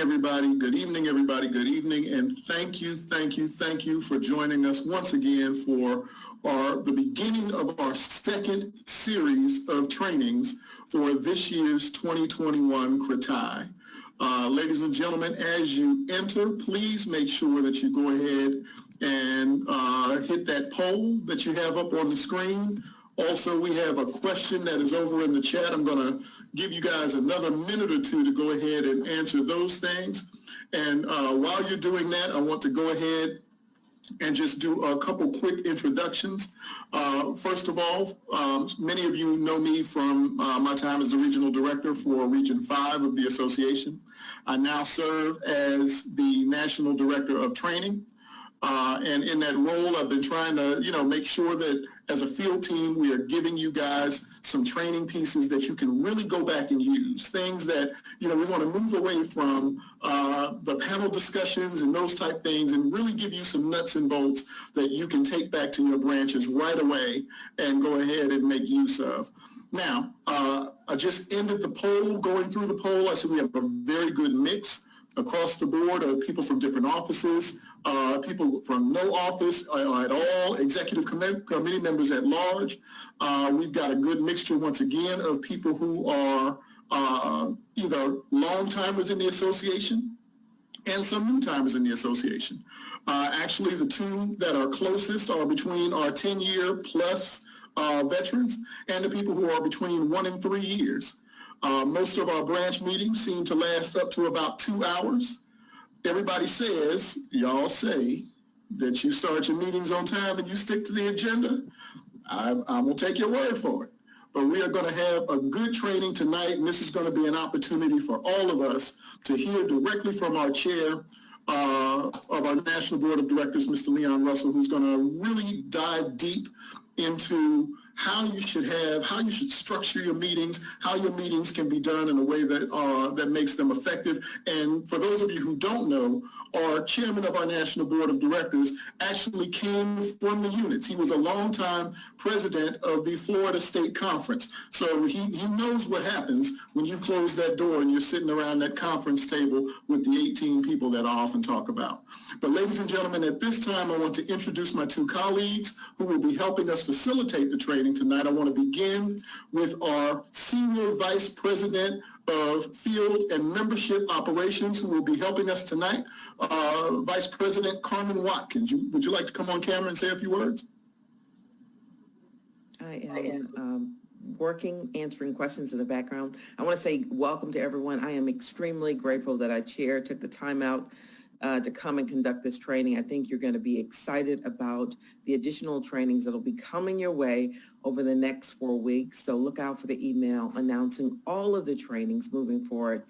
everybody. Good evening, everybody. Good evening. And thank you for joining us once again for the beginning of our second series of trainings for this year's 2021 CRETI. Ladies and gentlemen, as you enter, please make sure that you go ahead and hit that poll that you have up on the screen. Also, we have a question that is over in the chat. I'm going to give you guys another minute or two to go ahead and answer those things. And while you're doing that, I want to go ahead and just do a couple quick introductions. First of all, many of you know me from my time as the regional director for Region 5 of the association. I now serve as the national director of training. And in that role, I've been trying to, make sure that as a field team, we are giving you guys some training pieces that you can really go back and use. Things that, we want to move away from the panel discussions and those type things and really give you some nuts and bolts that you can take back to your branches right away and go ahead and make use of. Now, I just ended the poll, going through the poll. I said we have a very good mix across the board of people from different offices, people from no office at all, executive committee members at large. We've got a good mixture, once again, of people who are either long-timers in the association and some new-timers in the association. Actually, the two that are closest are between our 10-year plus veterans and the people who are between 1 and 3 years. Most of our branch meetings seem to last up to about 2 hours. Everybody says, y'all say that you start your meetings on time and you stick to the agenda. I'm going to take your word for it. But we are going to have a good training tonight, and this is going to be an opportunity for all of us to hear directly from our chair of our National Board of Directors, Mr. Leon Russell, who's going to really dive deep into how you should structure your meetings, how your meetings can be done in a way that makes them effective. And for those of you who don't know, our chairman of our National Board of Directors actually came from the units. He was a longtime president of the Florida State Conference. So he knows what happens when you close that door and you're sitting around that conference table with the 18 people that I often talk about. But ladies and gentlemen, at this time, I want to introduce my two colleagues who will be helping us facilitate the training tonight. I want to begin with our Senior Vice President of Field and Membership Operations, who will be helping us tonight, Vice President Carmen Watkins. Would you like to come on camera and say a few words? I am answering questions in the background. I want to say welcome to everyone. I am extremely grateful that our chair took the time out to come and conduct this training. I think you're going to be excited about the additional trainings that will be coming your way over the next 4 weeks. So look out for the email announcing all of the trainings moving forward.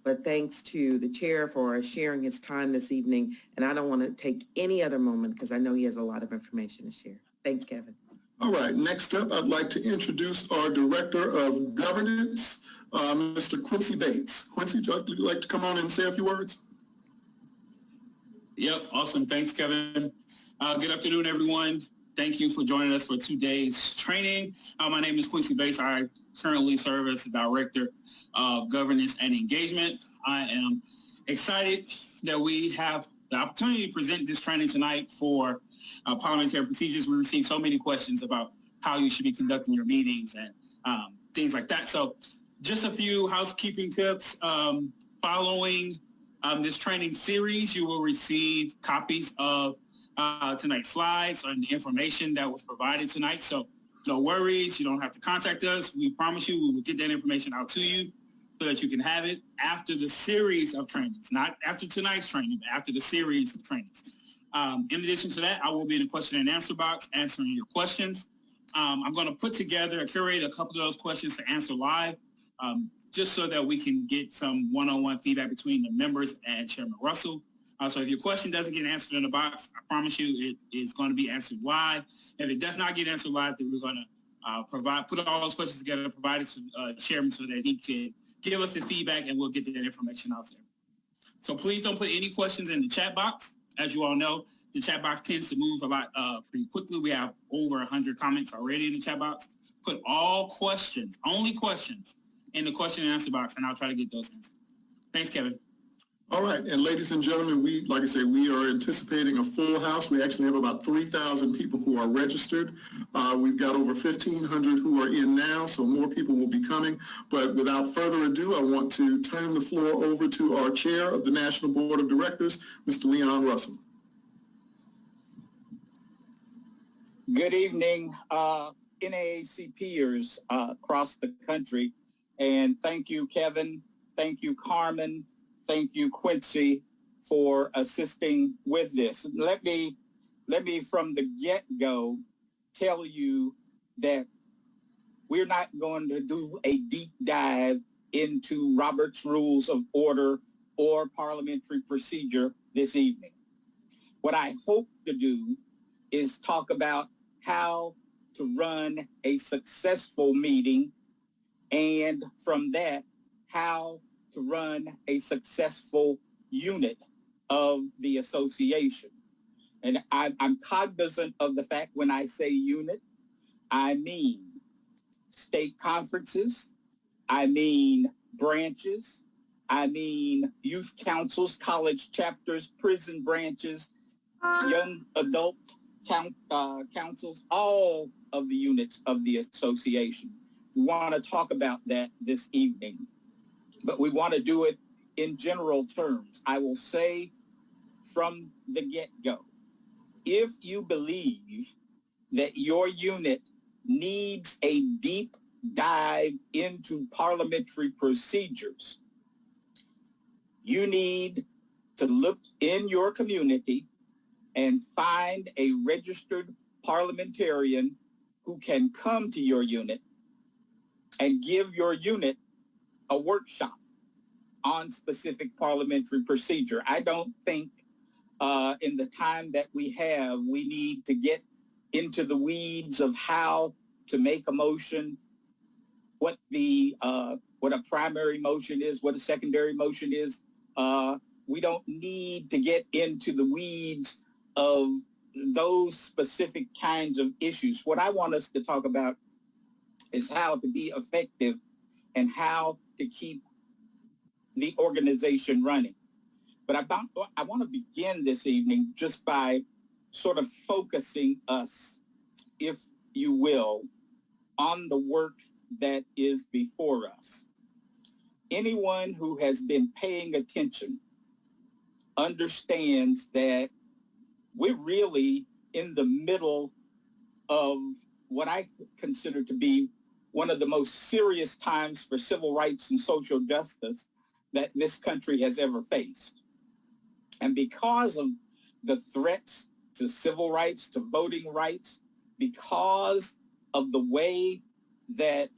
But thanks to the chair for sharing his time this evening. And I don't want to take any other moment because I know he has a lot of information to share. Thanks, Kevin. All right. Next up, I'd like to introduce our Director of Governance, Mr. Quincy Bates. Quincy, would you like to come on and say a few words? Yep, awesome. Thanks, Kevin. Good afternoon, everyone. Thank you for joining us for today's training. My name is Quincy Bates. I currently serve as the Director of Governance and Engagement. I am excited that we have the opportunity to present this training tonight for Parliamentary Procedures. We received so many questions about how you should be conducting your meetings and things like that. So just a few housekeeping tips. Following this training series, you will receive copies of tonight's slides and the information that was provided tonight. So no worries, you don't have to contact us. We promise you we will get that information out to you so that you can have it after the series of trainings, not after tonight's training, but after the series of trainings. In addition to that, I will be in the question and answer box answering your questions. I'm going to curate a couple of those questions to answer live, just so that we can get some one-on-one feedback between the members and Chairman Russell. So if your question doesn't get answered in the box, I promise you it is going to be answered live. If it does not get answered live, then we're going to put all those questions together, provide it to Chairman so that he can give us his feedback and we'll get that information out there. So please don't put any questions in the chat box. As you all know, the chat box tends to move a lot pretty quickly. We have over 100 comments already in the chat box. Put all questions, only questions, in the question and answer box, and I'll try to get those answered. Thanks, Kevin. All right, and ladies and gentlemen, like I say, we are anticipating a full house. We actually have about 3,000 people who are registered. We've got over 1,500 who are in now, so more people will be coming. But without further ado, I want to turn the floor over to our chair of the National Board of Directors, Mr. Leon Russell. Good evening, NAACPers across the country. And thank you, Kevin. Thank you, Carmen. Thank you, Quincy, for assisting with this. Let me from the get-go tell you that we're not going to do a deep dive into Robert's Rules of Order or Parliamentary Procedure this evening. What I hope to do is talk about how to run a successful meeting, and from that, how to run a successful unit of the association. And I'm cognizant of the fact when I say unit, I mean state conferences, I mean branches, I mean youth councils, college chapters, prison branches, young adult councils, all of the units of the association. We want to talk about that this evening, but we want to do it in general terms. I will say from the get-go, if you believe that your unit needs a deep dive into parliamentary procedures, you need to look in your community and find a registered parliamentarian who can come to your unit and give your unit a workshop on specific parliamentary procedure. I don't think in the time that we have, we need to get into the weeds of how to make a motion, what a primary motion is, what a secondary motion is. We don't need to get into the weeds of those specific kinds of issues. What I want us to talk about is how to be effective and how to keep the organization running. But I want to begin this evening just by sort of focusing us, if you will, on the work that is before us. Anyone who has been paying attention understands that we're really in the middle of what I consider to be one of the most serious times for civil rights and social justice that this country has ever faced. And because of the threats to civil rights, to voting rights, because of the way that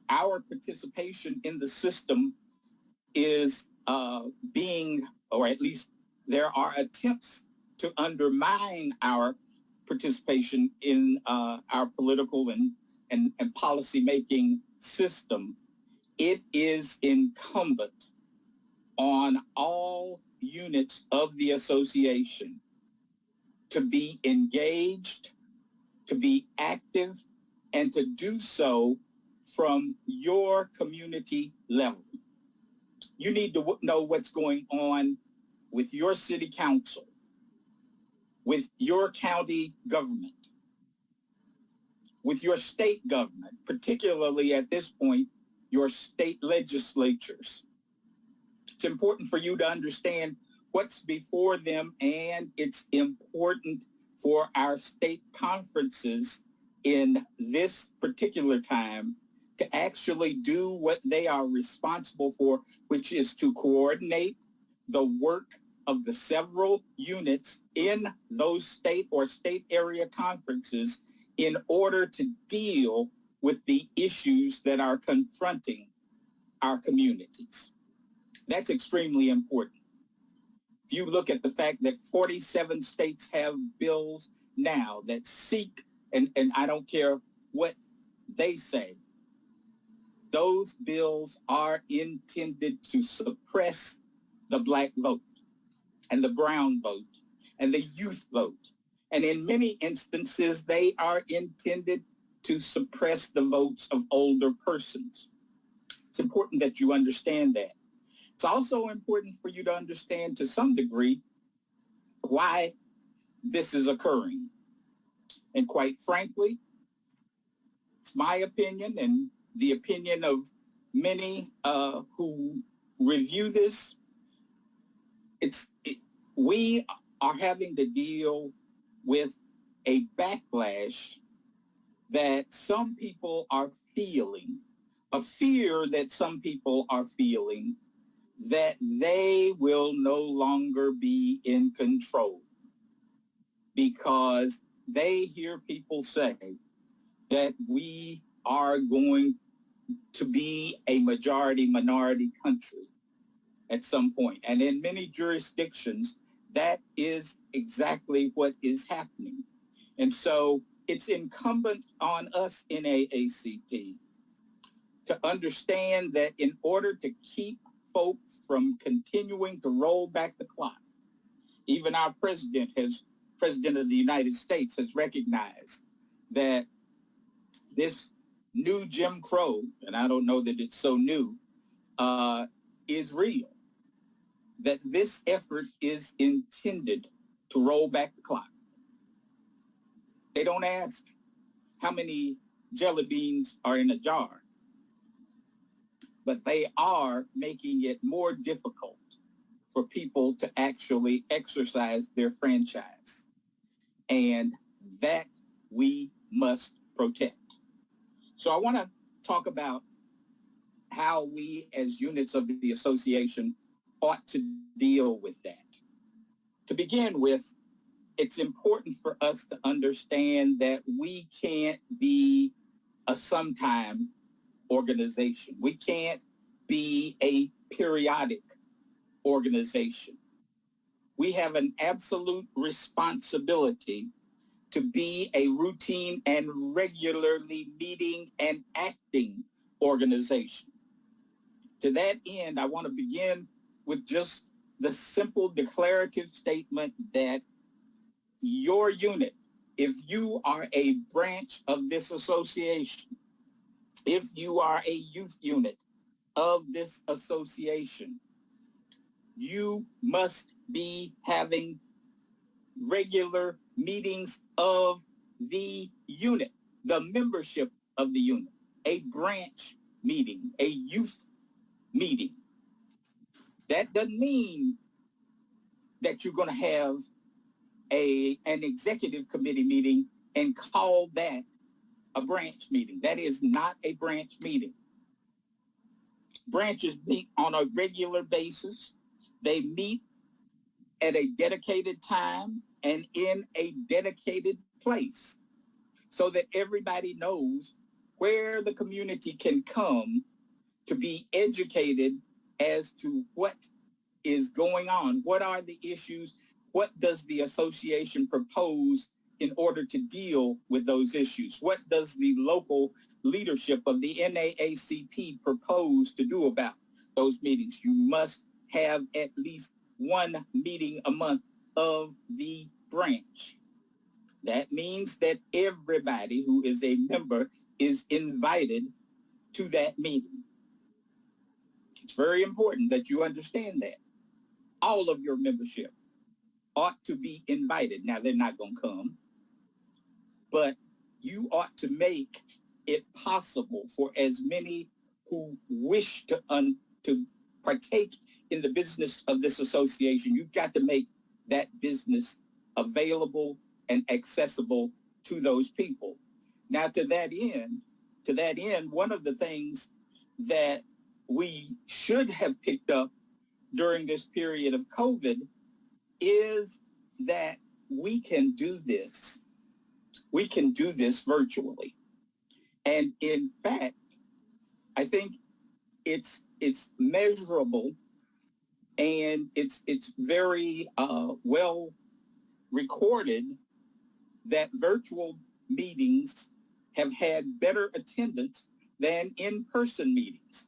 our participation in the system is being, or at least there are attempts to undermine our participation in our political and policy-making system, it is incumbent on all units of the association to be engaged, to be active, and to do so from your community level. You need to know what's going on with your city council, with your county government, with your state government, particularly at this point, your state legislatures. It's important for you to understand what's before them, and it's important for our state conferences in this particular time to actually do what they are responsible for, which is to coordinate the work of the several units in those state or state area conferences in order to deal with the issues that are confronting our communities. That's extremely important. If you look at the fact that 47 states have bills now that seek, and I don't care what they say, those bills are intended to suppress the Black vote and the brown vote and the youth vote. And in many instances, they are intended to suppress the votes of older persons. It's important that you understand that. It's also important for you to understand to some degree why this is occurring. And quite frankly, it's my opinion and the opinion of many who review this. We are having to deal with a backlash that some people are feeling, a fear that some people are feeling that they will no longer be in control because they hear people say that we are going to be a majority-minority country at some point. And in many jurisdictions, that is exactly what is happening. And so it's incumbent on us in NAACP to understand that in order to keep folk from continuing to roll back the clock, even our president of the United States has recognized that this new Jim Crow, and I don't know that it's so new, is real, that this effort is intended to roll back the clock. They don't ask how many jelly beans are in a jar, but they are making it more difficult for people to actually exercise their franchise. And that we must protect. So I want to talk about how we as units of the association ought to deal with that. To begin with, it's important for us to understand that we can't be a sometime organization. We can't be a periodic organization. We have an absolute responsibility to be a routine and regularly meeting and acting organization. To that end, I want to begin with just the simple declarative statement that your unit, if you are a branch of this association, if you are a youth unit of this association, you must be having regular meetings of the unit, the membership of the unit, a branch meeting, a youth meeting. That doesn't mean that you're going to have an executive committee meeting and call that a branch meeting. That is not a branch meeting. Branches meet on a regular basis. They meet at a dedicated time and in a dedicated place so that everybody knows where the community can come to be educated as to what is going on. What are the issues? What does the association propose in order to deal with those issues? What does the local leadership of the NAACP propose to do about those meetings? You must have at least one meeting a month of the branch. That means that everybody who is a member is invited to that meeting. It's very important that you understand that. All of your membership ought to be invited. Now, they're not going to come, but you ought to make it possible for as many who wish to partake in the business of this association. You've got to make that business available and accessible to those people. Now, to that end, one of the things that we should have picked up during this period of COVID is that we can do this. We can do this virtually. And in fact, I think it's measurable and it's very well recorded that virtual meetings have had better attendance than in-person meetings.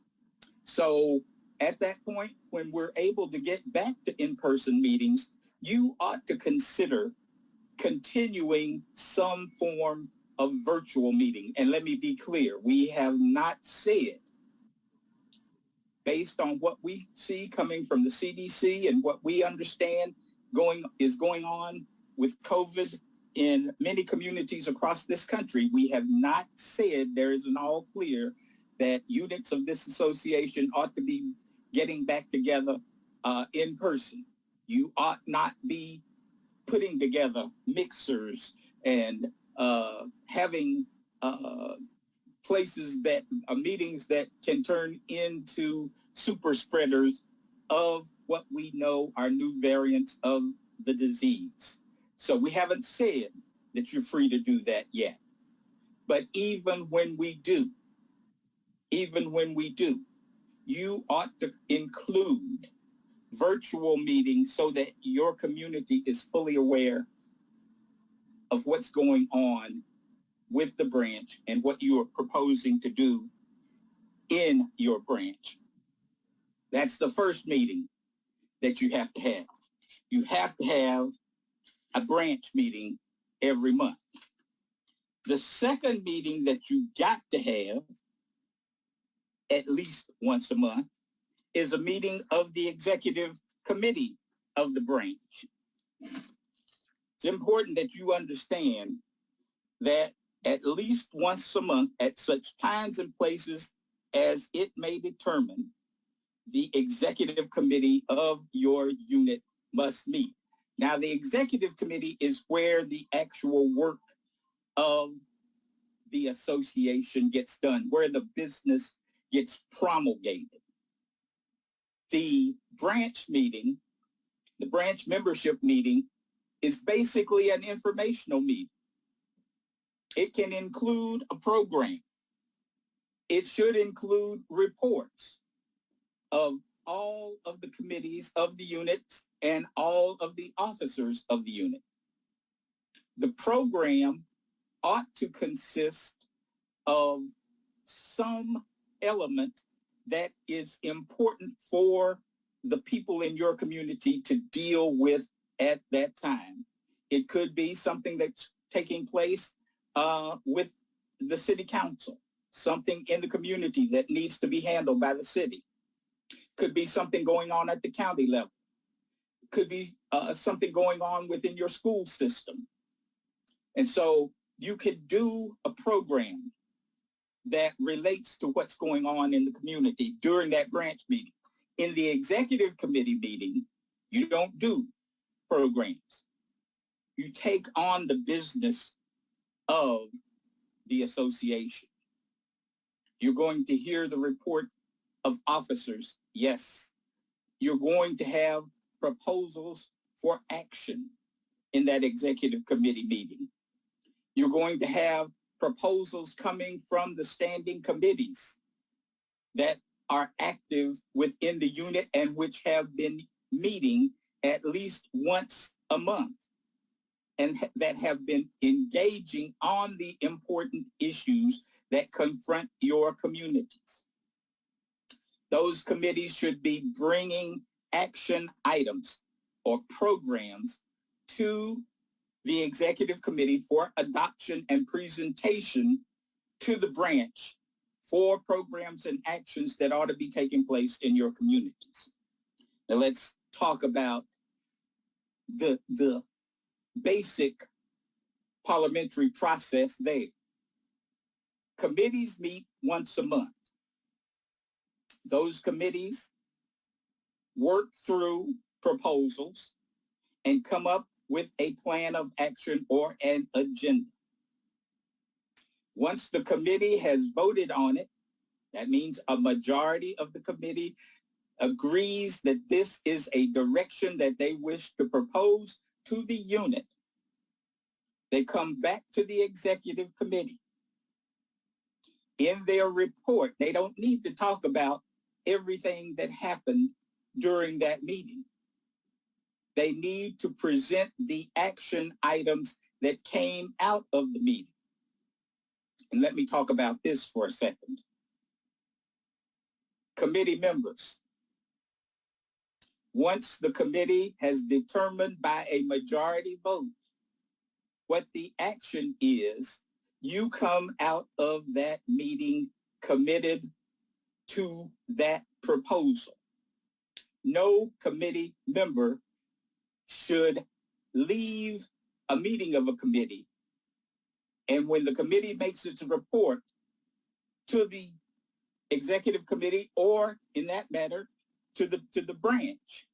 So at that point, when we're able to get back to in-person meetings, you ought to consider continuing some form of virtual meeting. And let me be clear, we have not said based on what we see coming from the CDC and what we understand going on with COVID in many communities across this country, we have not said there is an all clear that units of this association ought to be getting back together in person. You ought not be putting together mixers and having places that meetings that can turn into super spreaders of what we know are new variants of the disease. So we haven't said that you're free to do that yet. But even when we do, you ought to include virtual meetings so that your community is fully aware of what's going on with the branch and what you are proposing to do in your branch. That's the first meeting that you have to have. You have to have a branch meeting every month. The second meeting that you got to have at least once a month is a meeting of the executive committee of the branch. It's important that you understand that at least once a month, at such times and places as it may determine, the executive committee of your unit must meet. Now, the executive committee is where the actual work of the association gets done, where the business gets promulgated. The branch meeting, the branch membership meeting, is basically an informational meeting. It can include a program. It should include reports of all of the committees of the units and all of the officers of the unit. The program ought to consist of some element that is important for the people in your community to deal with at that time. It could be something that's taking place with the city council, something in the community that needs to be handled by the city. Could be something going on at the county level. Could be something going on within your school system. And so you could do a program that relates to what's going on in the community during that branch meeting. In the executive committee meeting, you don't do programs. You take on the business of the association. You're going to hear the report of officers. Yes. You're going to have proposals for action in that executive committee meeting. You're going to have proposals coming from the standing committees that are active within the unit and which have been meeting at least once a month and that have been engaging on the important issues that confront your communities. Those committees should be bringing action items or programs to the executive committee for adoption and presentation to the branch for programs and actions that ought to be taking place in your communities. Now let's talk about the basic parliamentary process there. Committees meet once a month. Those committees work through proposals and come up with a plan of action or an agenda. Once the committee has voted on it, that means a majority of the committee agrees that this is a direction that they wish to propose to the unit. They come back to the executive committee. In their report, they don't need to talk about everything that happened during that meeting. They need to present the action items that came out of the meeting. And let me talk about this for a second. Committee members. Once the committee has determined by a majority vote what the action is, you come out of that meeting committed to that proposal. No committee member should leave a meeting of a committee, and when the committee makes its report to the executive committee, or in that matter, to the branch,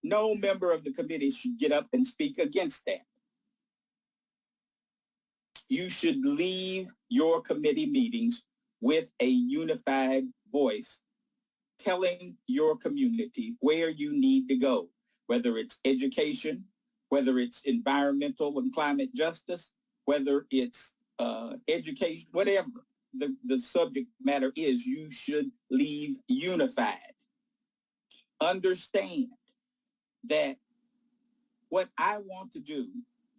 no member of the committee should get up and speak against that. You should leave your committee meetings with a unified voice, telling your community where you need to go, whether it's education, whether it's environmental and climate justice, whether it's education, whatever the subject matter is, you should leave unified. Understand that what I want to do,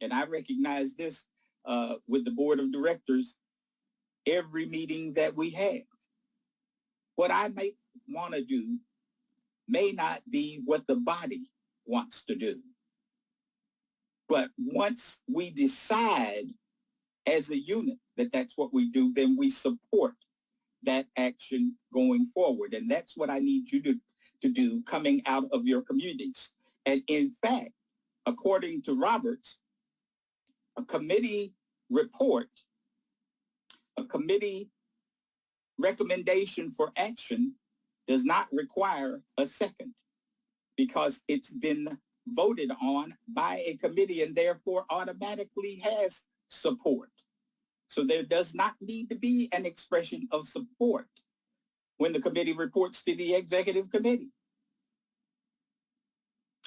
and I recognize this with the board of directors, every meeting that we have, what I may want to do may not be what the body wants to do. But once we decide as a unit that that's what we do, then we support that action going forward. And that's what I need you to do coming out of your communities. And in fact, according to Roberts, a committee report, a committee recommendation for action does not require a second because it's been voted on by a committee and therefore automatically has support. So there does not need to be an expression of support when the committee reports to the executive committee.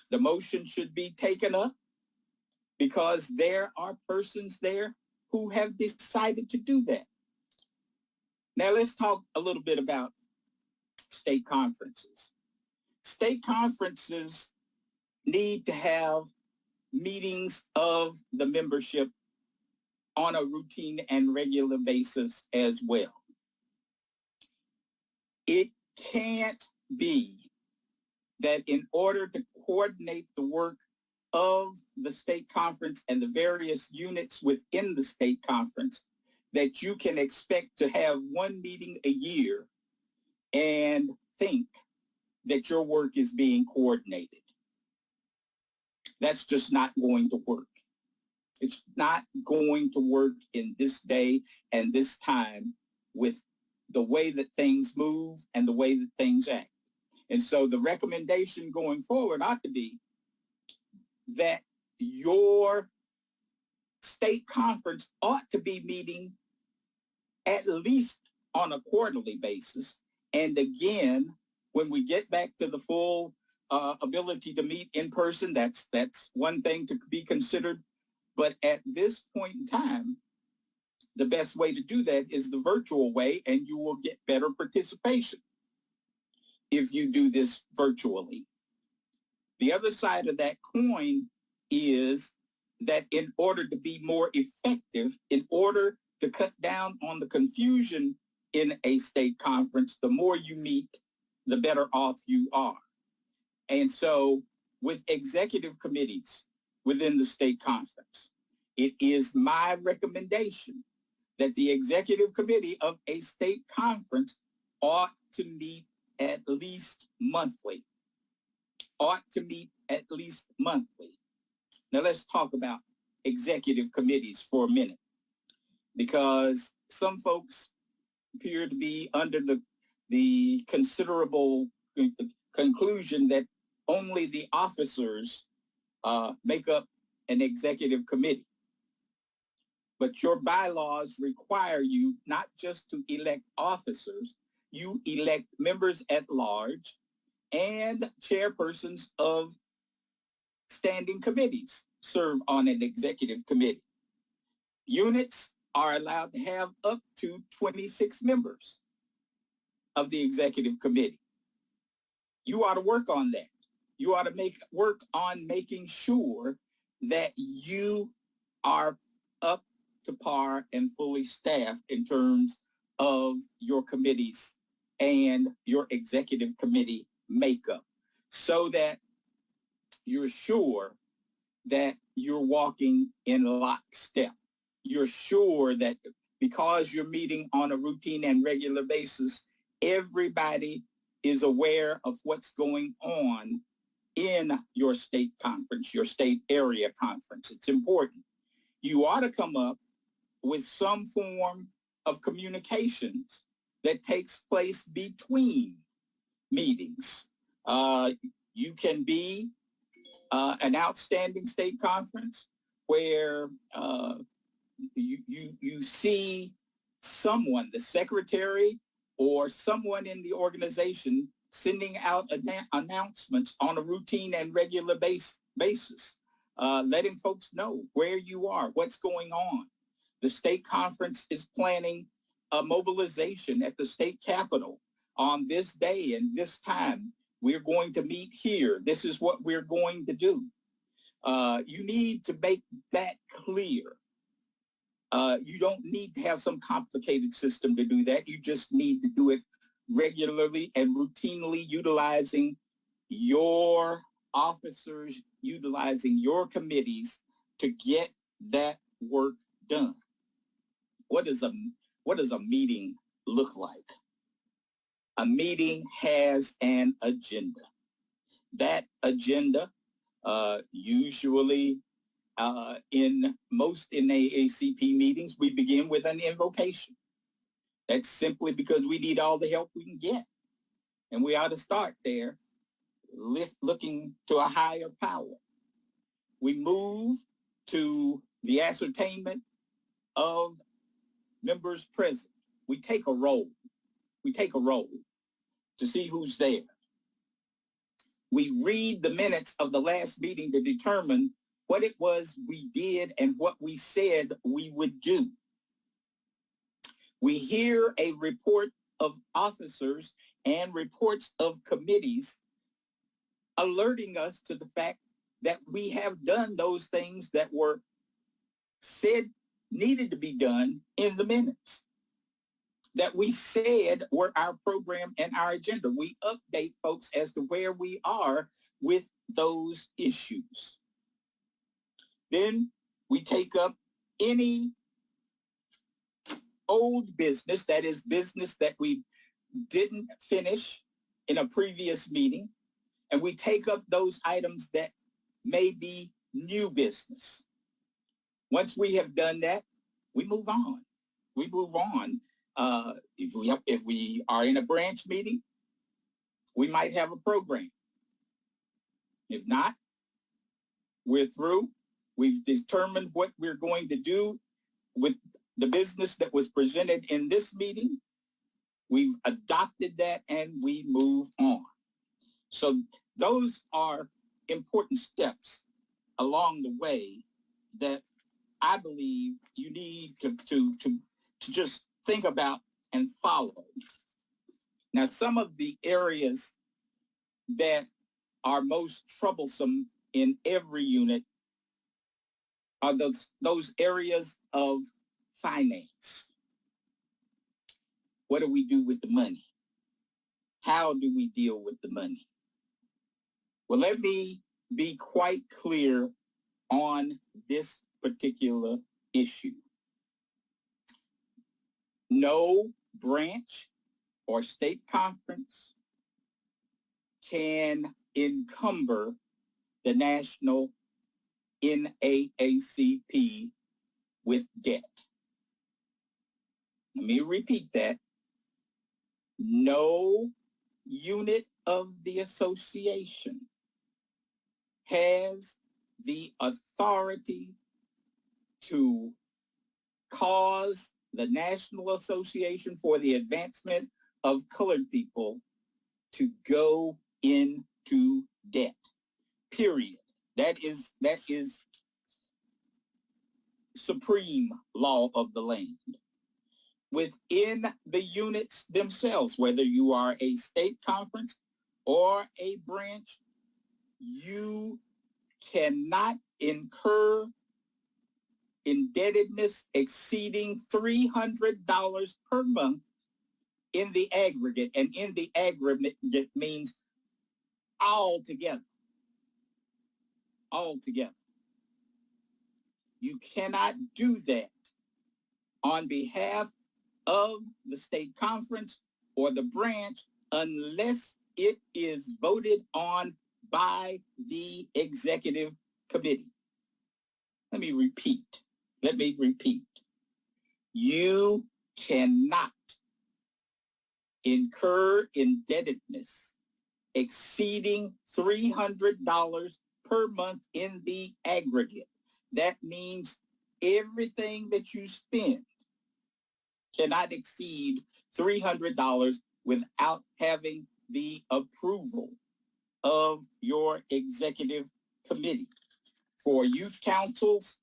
The motion should be taken up because there are persons there who have decided to do that. Now let's talk a little bit about state conferences. State conferences need to have meetings of the membership on a routine and regular basis as well. It can't be that in order to coordinate the work of the state conference and the various units within the state conference, that you can expect to have one meeting a year and think that your work is being coordinated. That's just not going to work. It's not going to work in this day and this time with the way that things move and the way that things act. And so the recommendation going forward ought to be that your state conference ought to be meeting at least on a quarterly basis. And again, when we get back to the full ability to meet in person, that's one thing to be considered. But at this point in time, the best way to do that is the virtual way, and you will get better participation if you do this virtually. The other side of that coin is that in order to be more effective, in order to cut down on the confusion in a state conference, the more you meet, the better off you are. And so with executive committees within the state conference, it is my recommendation that the executive committee of a state conference ought to meet at least monthly. Ought to meet at least monthly. Now let's talk about executive committees for a minute, because some folks appear to be under the considerable conclusion that only the officers make up an executive committee. But your bylaws require you not just to elect officers, you elect members at large and chairpersons of standing committees serve on an executive committee. Units are allowed to have up to 26 members of the executive committee. You ought to work on that. You ought to work on making sure that you are up to par and fully staffed in terms of your committees and your executive committee makeup, so that you're sure that you're walking in lockstep. You're sure that because you're meeting on a routine and regular basis, everybody is aware of what's going on in your state conference, your state area conference. It's important. You ought to come up with some form of communications that takes place between meetings. You can be an outstanding state conference where you see someone, the secretary or someone in the organization, sending out announcements on a routine and regular basis, letting folks know where you are, what's going on. The state conference is planning a mobilization at the state capitol on this day and this time. We're going to meet here. This is what we're going to do. You need to make that clear. You don't need to have some complicated system to do that. You just need to do it regularly and routinely, utilizing your officers, utilizing your committees to get that work done. What does a meeting look like? A meeting has an agenda. That agenda, usually in most NAACP meetings, we begin with an invocation. That's simply because we need all the help we can get. And we ought to start there, looking to a higher power. We move to the ascertainment of members present. We take a roll. We take a roll to see who's there. We read the minutes of the last meeting to determine what it was we did and what we said we would do. We hear a report of officers and reports of committees alerting us to the fact that we have done those things that were said needed to be done in the minutes, that we said were our program and our agenda. We update folks as to where we are with those issues. Then we take up any old business, that is business that we didn't finish in a previous meeting, and we take up those items that may be new business. Once we have done that, we move on. We move on. If we are in a branch meeting, we might have a program. If not, we're through. We've determined what we're going to do with the business that was presented in this meeting. We've adopted that and we move on. So those are important steps along the way that I believe you need to just think about and follow. Now, some of the areas that are most troublesome in every unit are those areas of finance. What do we do with the money? How do we deal with the money? Well, let me be quite clear on this particular issue. No branch or state conference can encumber the national NAACP with debt. Let me repeat that. No unit of the association has the authority to cause the National Association for the Advancement of Colored People to go into debt. Period. That is supreme law of the land. Within the units themselves, whether you are a state conference or a branch, you cannot incur indebtedness exceeding $300 per month in the aggregate. And in the aggregate means all together. All together. You cannot do that on behalf of the state conference or the branch unless it is voted on by the executive committee. Let me repeat. You cannot incur indebtedness exceeding $300 per month in the aggregate. That means everything that you spend cannot exceed $300 without having the approval of your executive committee. For youth councils,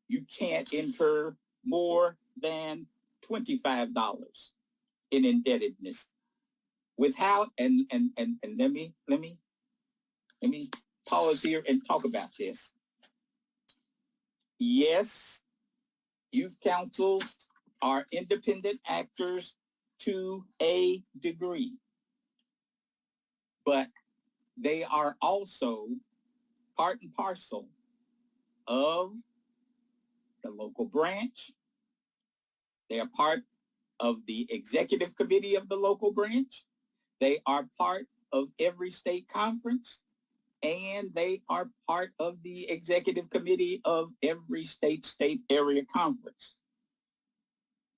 you can't incur more than $25 in indebtedness without, and let me pause here and talk about this. Yes, youth councils are independent actors to a degree, but they are also part and parcel of the local branch. They are part of the executive committee of the local branch. They are part of every state conference, and they are part of the executive committee of every state area conference.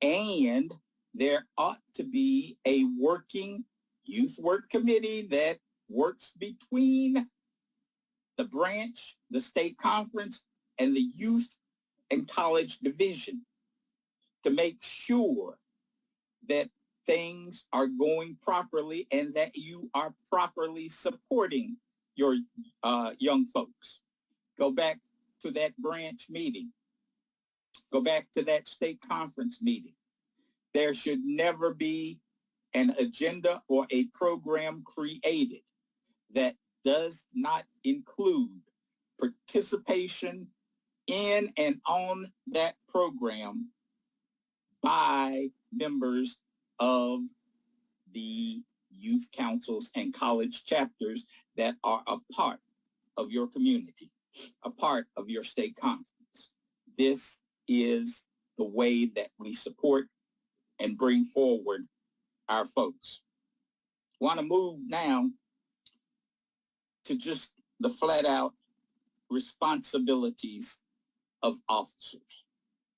And there ought to be a working youth work committee that works between the branch, the state conference, and the youth and college division to make sure that things are going properly and that you are properly supporting your young folks. Go back to that branch meeting. Go back to that state conference meeting. There should never be an agenda or a program created that does not include participation in and on that program by members of the youth councils and college chapters that are a part of your community, a part of your state conference. This is the way that we support and bring forward our folks. Want to move now to just the flat out responsibilities of officers.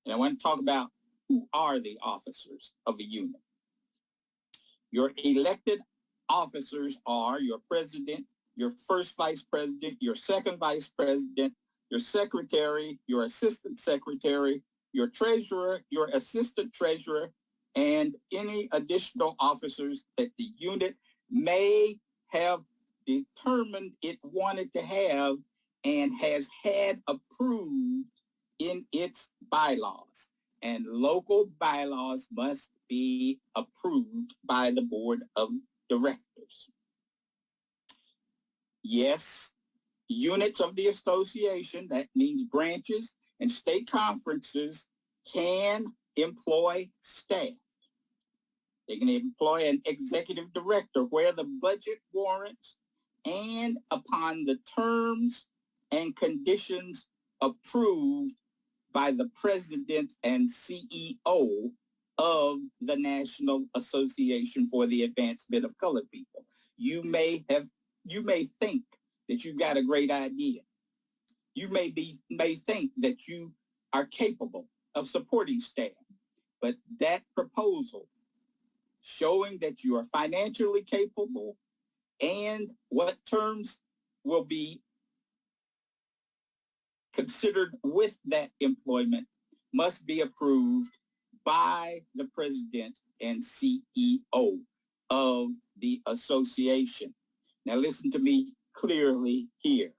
And I want to talk about who are the officers of a unit. Your elected officers are your president, your first vice president, your second vice president, your secretary, your assistant secretary, your treasurer, your assistant treasurer, and any additional officers that the unit may have determined it wanted to have and has had approved in its bylaws. And local bylaws must be approved by the board of directors. Yes, units of the association, that means branches and state conferences, can employ staff. They can employ an executive director where the budget warrants and upon the terms and conditions approved by the president and CEO of the National Association for the Advancement of Colored People. You may think that you've got a great idea. You may think that you are capable of supporting staff, but that proposal showing that you are financially capable and what terms will be considered with that employment must be approved by the president and CEO of the association. Now listen to me clearly here.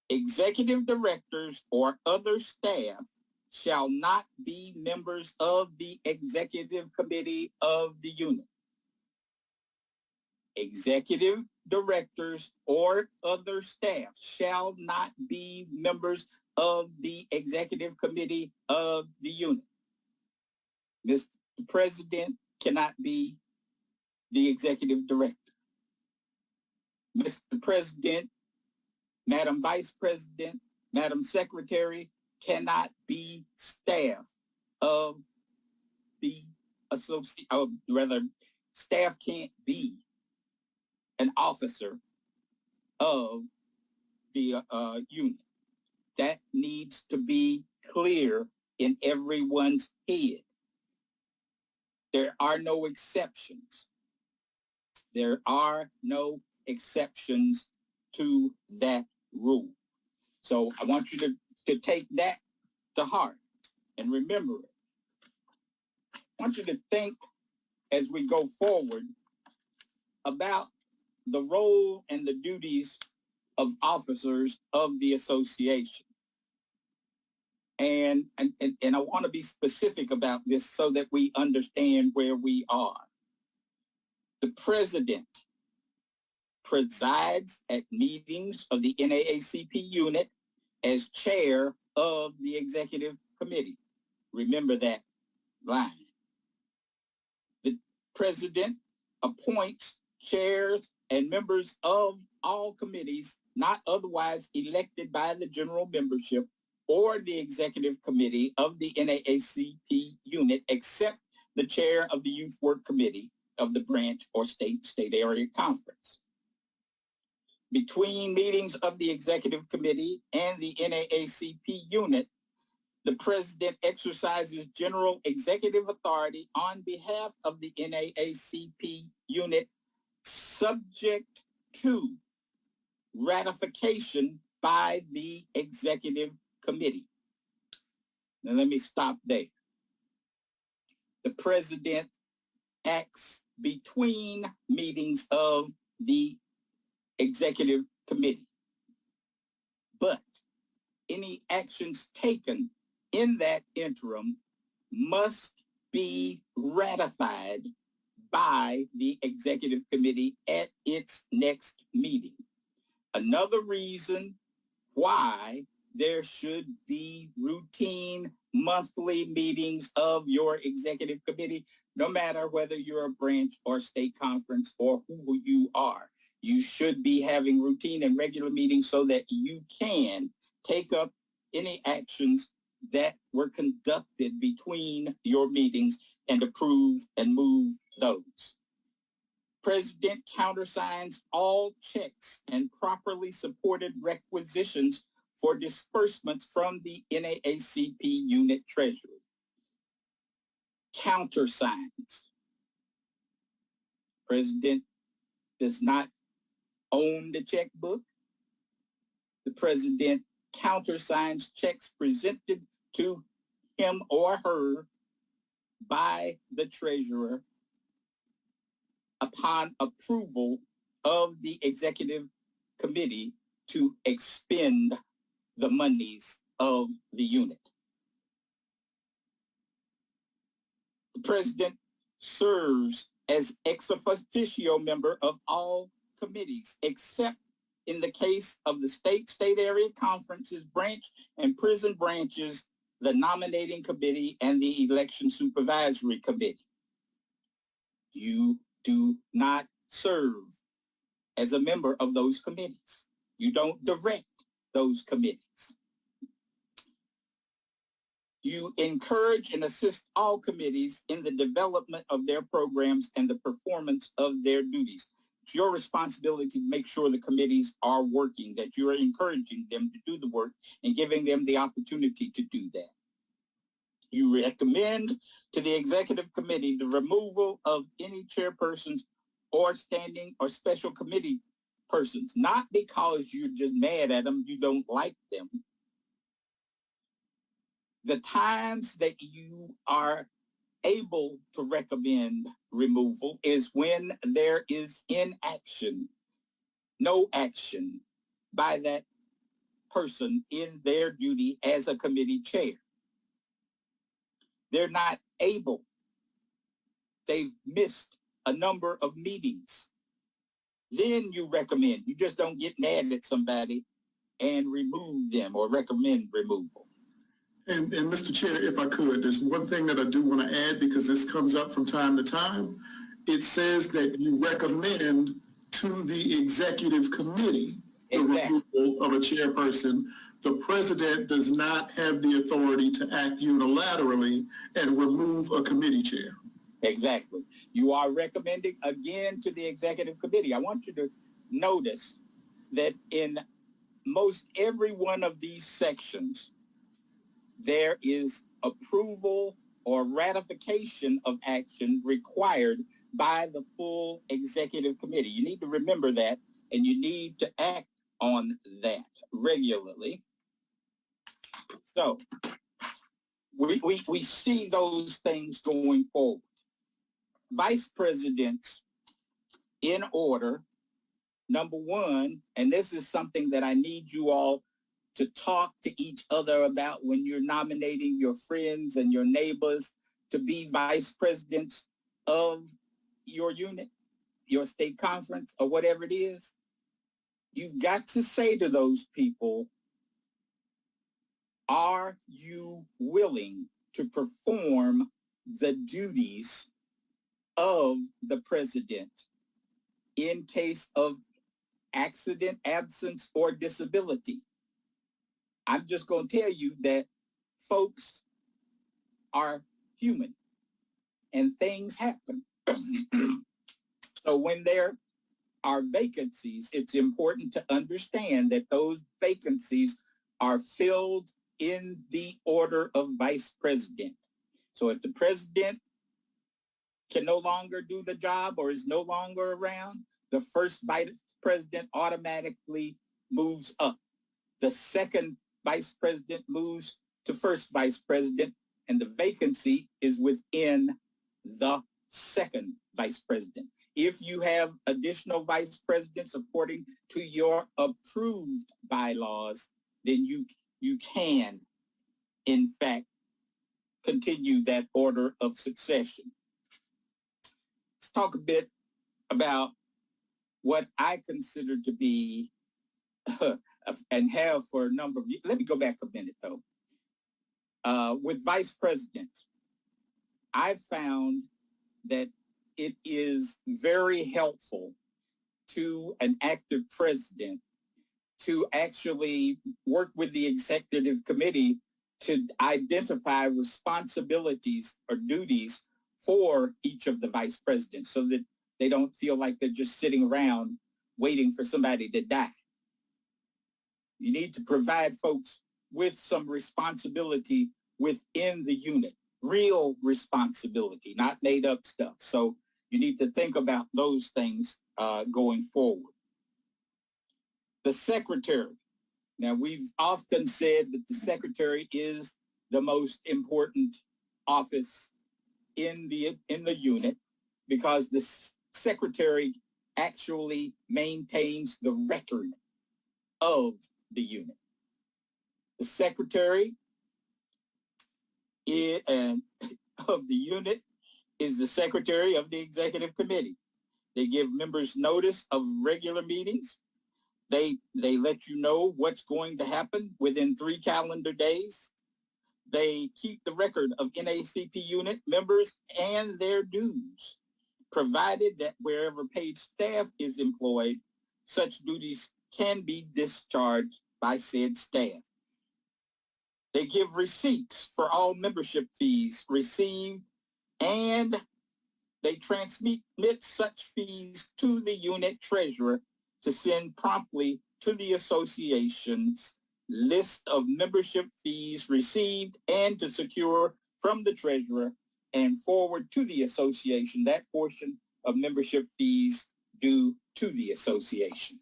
Executive directors or other staff shall not be members of the executive committee of the unit. Executive directors or other staff shall not be members of the executive committee of the unit. Mr. President cannot be the executive director. Mr. President, Madam Vice President, Madam Secretary cannot be staff of the association, or rather, staff can't be an officer of the unit. That needs to be clear in everyone's head. There are no exceptions. There are no exceptions to that rule. So I want you to take that to heart and remember it. I want you to think as we go forward about the role and the duties of officers of the association. And I want to be specific about this so that we understand where we are. The president presides at meetings of the NAACP unit as chair of the executive committee. Remember that line. The president appoints chairs and members of all committees not otherwise elected by the general membership or the executive committee of the NAACP unit, except the chair of the youth work committee of the branch or state area conference. Between meetings of the executive committee and the NAACP unit, the president exercises general executive authority on behalf of the NAACP unit, subject to ratification by the executive committee. Now let me stop there. The president acts between meetings of the executive committee, but any actions taken in that interim must be ratified by the executive committee at its next meeting. Another reason why there should be routine monthly meetings of your executive committee, no matter whether you're a branch or state conference or who you are. You should be having routine and regular meetings so that you can take up any actions that were conducted between your meetings and approve and move those. President countersigns all checks and properly supported requisitions for disbursements from the NAACP unit treasury. Countersigns. President does not own the checkbook. The president countersigns checks presented to him or her by the treasurer upon approval of the executive committee to expend the monies of the unit. The president serves as ex officio member of all committees, except in the case of the state area conferences, branch and prison branches, the nominating committee, and the election supervisory committee. You do not serve as a member of those committees. You don't direct those committees. You encourage and assist all committees in the development of their programs and the performance of their duties. It's your responsibility to make sure the committees are working, that you are encouraging them to do the work and giving them the opportunity to do that. You recommend to the executive committee the removal of any chairpersons or standing or special committee persons, not because you're just mad at them, you don't like them. The times that you are able to recommend removal is when there is inaction, no action by that person in their duty as a committee chair. They're not able. They've missed a number of meetings. Then you recommend. You just don't get mad at somebody and remove them or recommend removal. And Mr. Chair, if I could, there's one thing that I do want to add because this comes up from time to time. It says that you recommend to the executive committee the removal of a chairperson. The president does not have the authority to act unilaterally and remove a committee chair. Exactly. You are recommending again to the executive committee. I want you to notice that in most every one of these sections, there is approval or ratification of action required by the full executive committee. You need to remember that, and you need to act on that regularly. So we see those things going forward. Vice presidents in order. Number one, and this is something that I need you all to talk to each other about when you're nominating your friends and your neighbors to be vice presidents of your unit, your state conference, or whatever it is. You've got to say to those people, are you willing to perform the duties of the president in case of accident, absence, or disability? I'm just going to tell you that folks are human and things happen. So when there are vacancies, it's important to understand that those vacancies are filled in the order of vice president. So if the president can no longer do the job or is no longer around, the first vice president automatically moves up. The second vice president moves to first vice president, and the vacancy is within the second vice president. If you have additional vice presidents according to your approved bylaws, then you can, in fact, continue that order of succession. Let's talk a bit about what I consider to be and have for a number of years. Let me go back a minute, though. With vice presidents, I found that it is very helpful to an active president to actually work with the executive committee to identify responsibilities or duties for each of the vice presidents so that they don't feel like they're just sitting around waiting for somebody to die. You need to provide folks with some responsibility within the unit, real responsibility, not made up stuff. So you need to think about those things going forward. The secretary. Now, we've often said that the secretary is the most important office in the unit because the secretary actually maintains the record of the unit. The secretary of the unit is the secretary of the executive committee. They give members notice of regular meetings. They let you know what's going to happen within 3 calendar days. They keep the record of NAACP unit members and their dues, provided that wherever paid staff is employed, such duties can be discharged by said staff. They give receipts for all membership fees received, and they transmit such fees to the unit treasurer to send promptly to the association's list of membership fees received and to secure from the treasurer and forward to the association that portion of membership fees due to the association.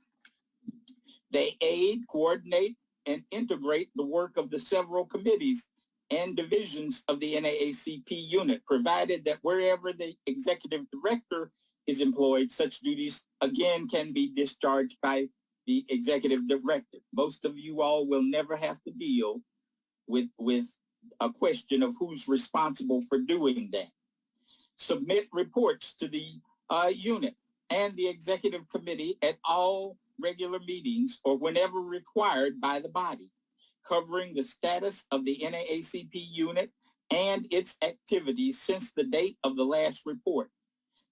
They aid, coordinate, and integrate the work of the several committees and divisions of the NAACP unit, provided that wherever the executive director is employed, such duties again can be discharged by the executive director. Most of you all will never have to deal with a question of who's responsible for doing that. Submit reports to the unit and the executive committee at all regular meetings or whenever required by the body, covering the status of the NAACP unit and its activities since the date of the last report.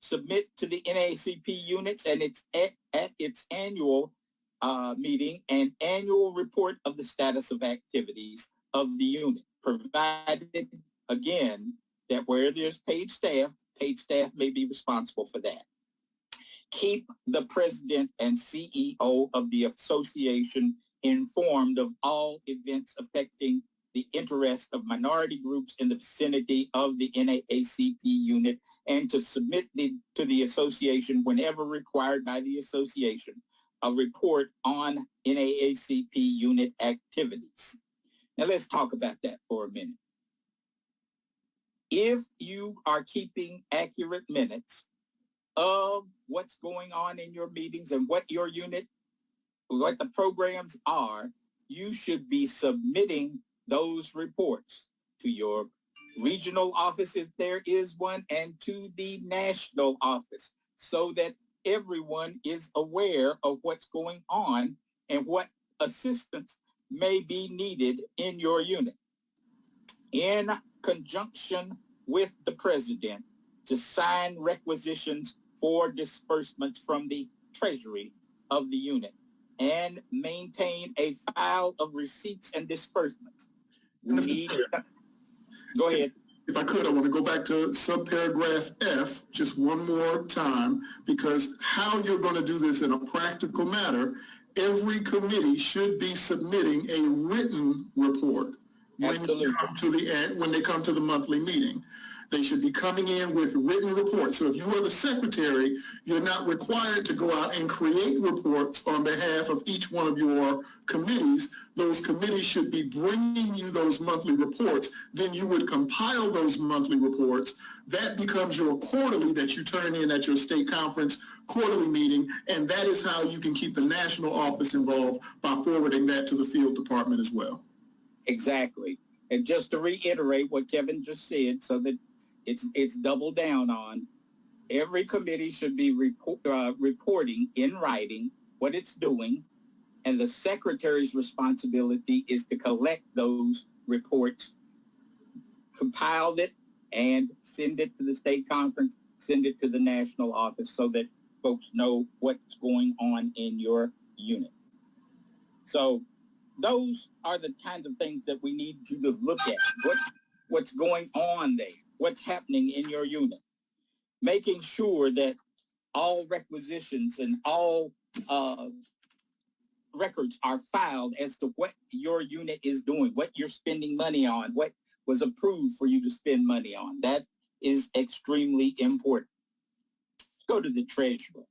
Submit to the NAACP units and at its annual meeting an annual report of the status of activities of the unit, provided, again, that where there's paid staff, Paid staff may be responsible for that. Keep the president and CEO of the association informed of all events affecting the interest of minority groups in the vicinity of the NAACP unit, and to submit to the association, whenever required by the association, a report on NAACP unit activities. Now let's talk about that for a minute. If you are keeping accurate minutes of what's going on in your meetings and what your unit, what the programs are, you should be submitting those reports to your regional office, if there is one, and to the national office, so that everyone is aware of what's going on and what assistance may be needed in your unit. In conjunction with the president, to sign requisitions for disbursements from the treasury of the unit and maintain a file of receipts and disbursements. Go ahead. If I could, I want to go back to subparagraph F just one more time, because how you're going to do this in a practical matter, every committee should be submitting a written report when they come to the monthly meeting. They should be coming in with written reports. So if you are the secretary, you're not required to go out and create reports on behalf of each one of your committees. Those committees should be bringing you those monthly reports. Then you would compile those monthly reports. That becomes your quarterly that you turn in at your state conference quarterly meeting. And that is how you can keep the national office involved, by forwarding that to the field department as well. Exactly. And just to reiterate what Kevin just said, so that it's doubled down on, every committee should be reporting in writing what it's doing, and the secretary's responsibility is to collect those reports, compile it, and send it to the state conference, send it to the national office, so that folks know what's going on in your unit. So those are the kinds of things that we need you to look at. What's going on there? What's happening in your unit? Making sure that all requisitions and all records are filed as to what your unit is doing, what you're spending money on, what was approved for you to spend money on. That is extremely important. Let's go to the treasurer.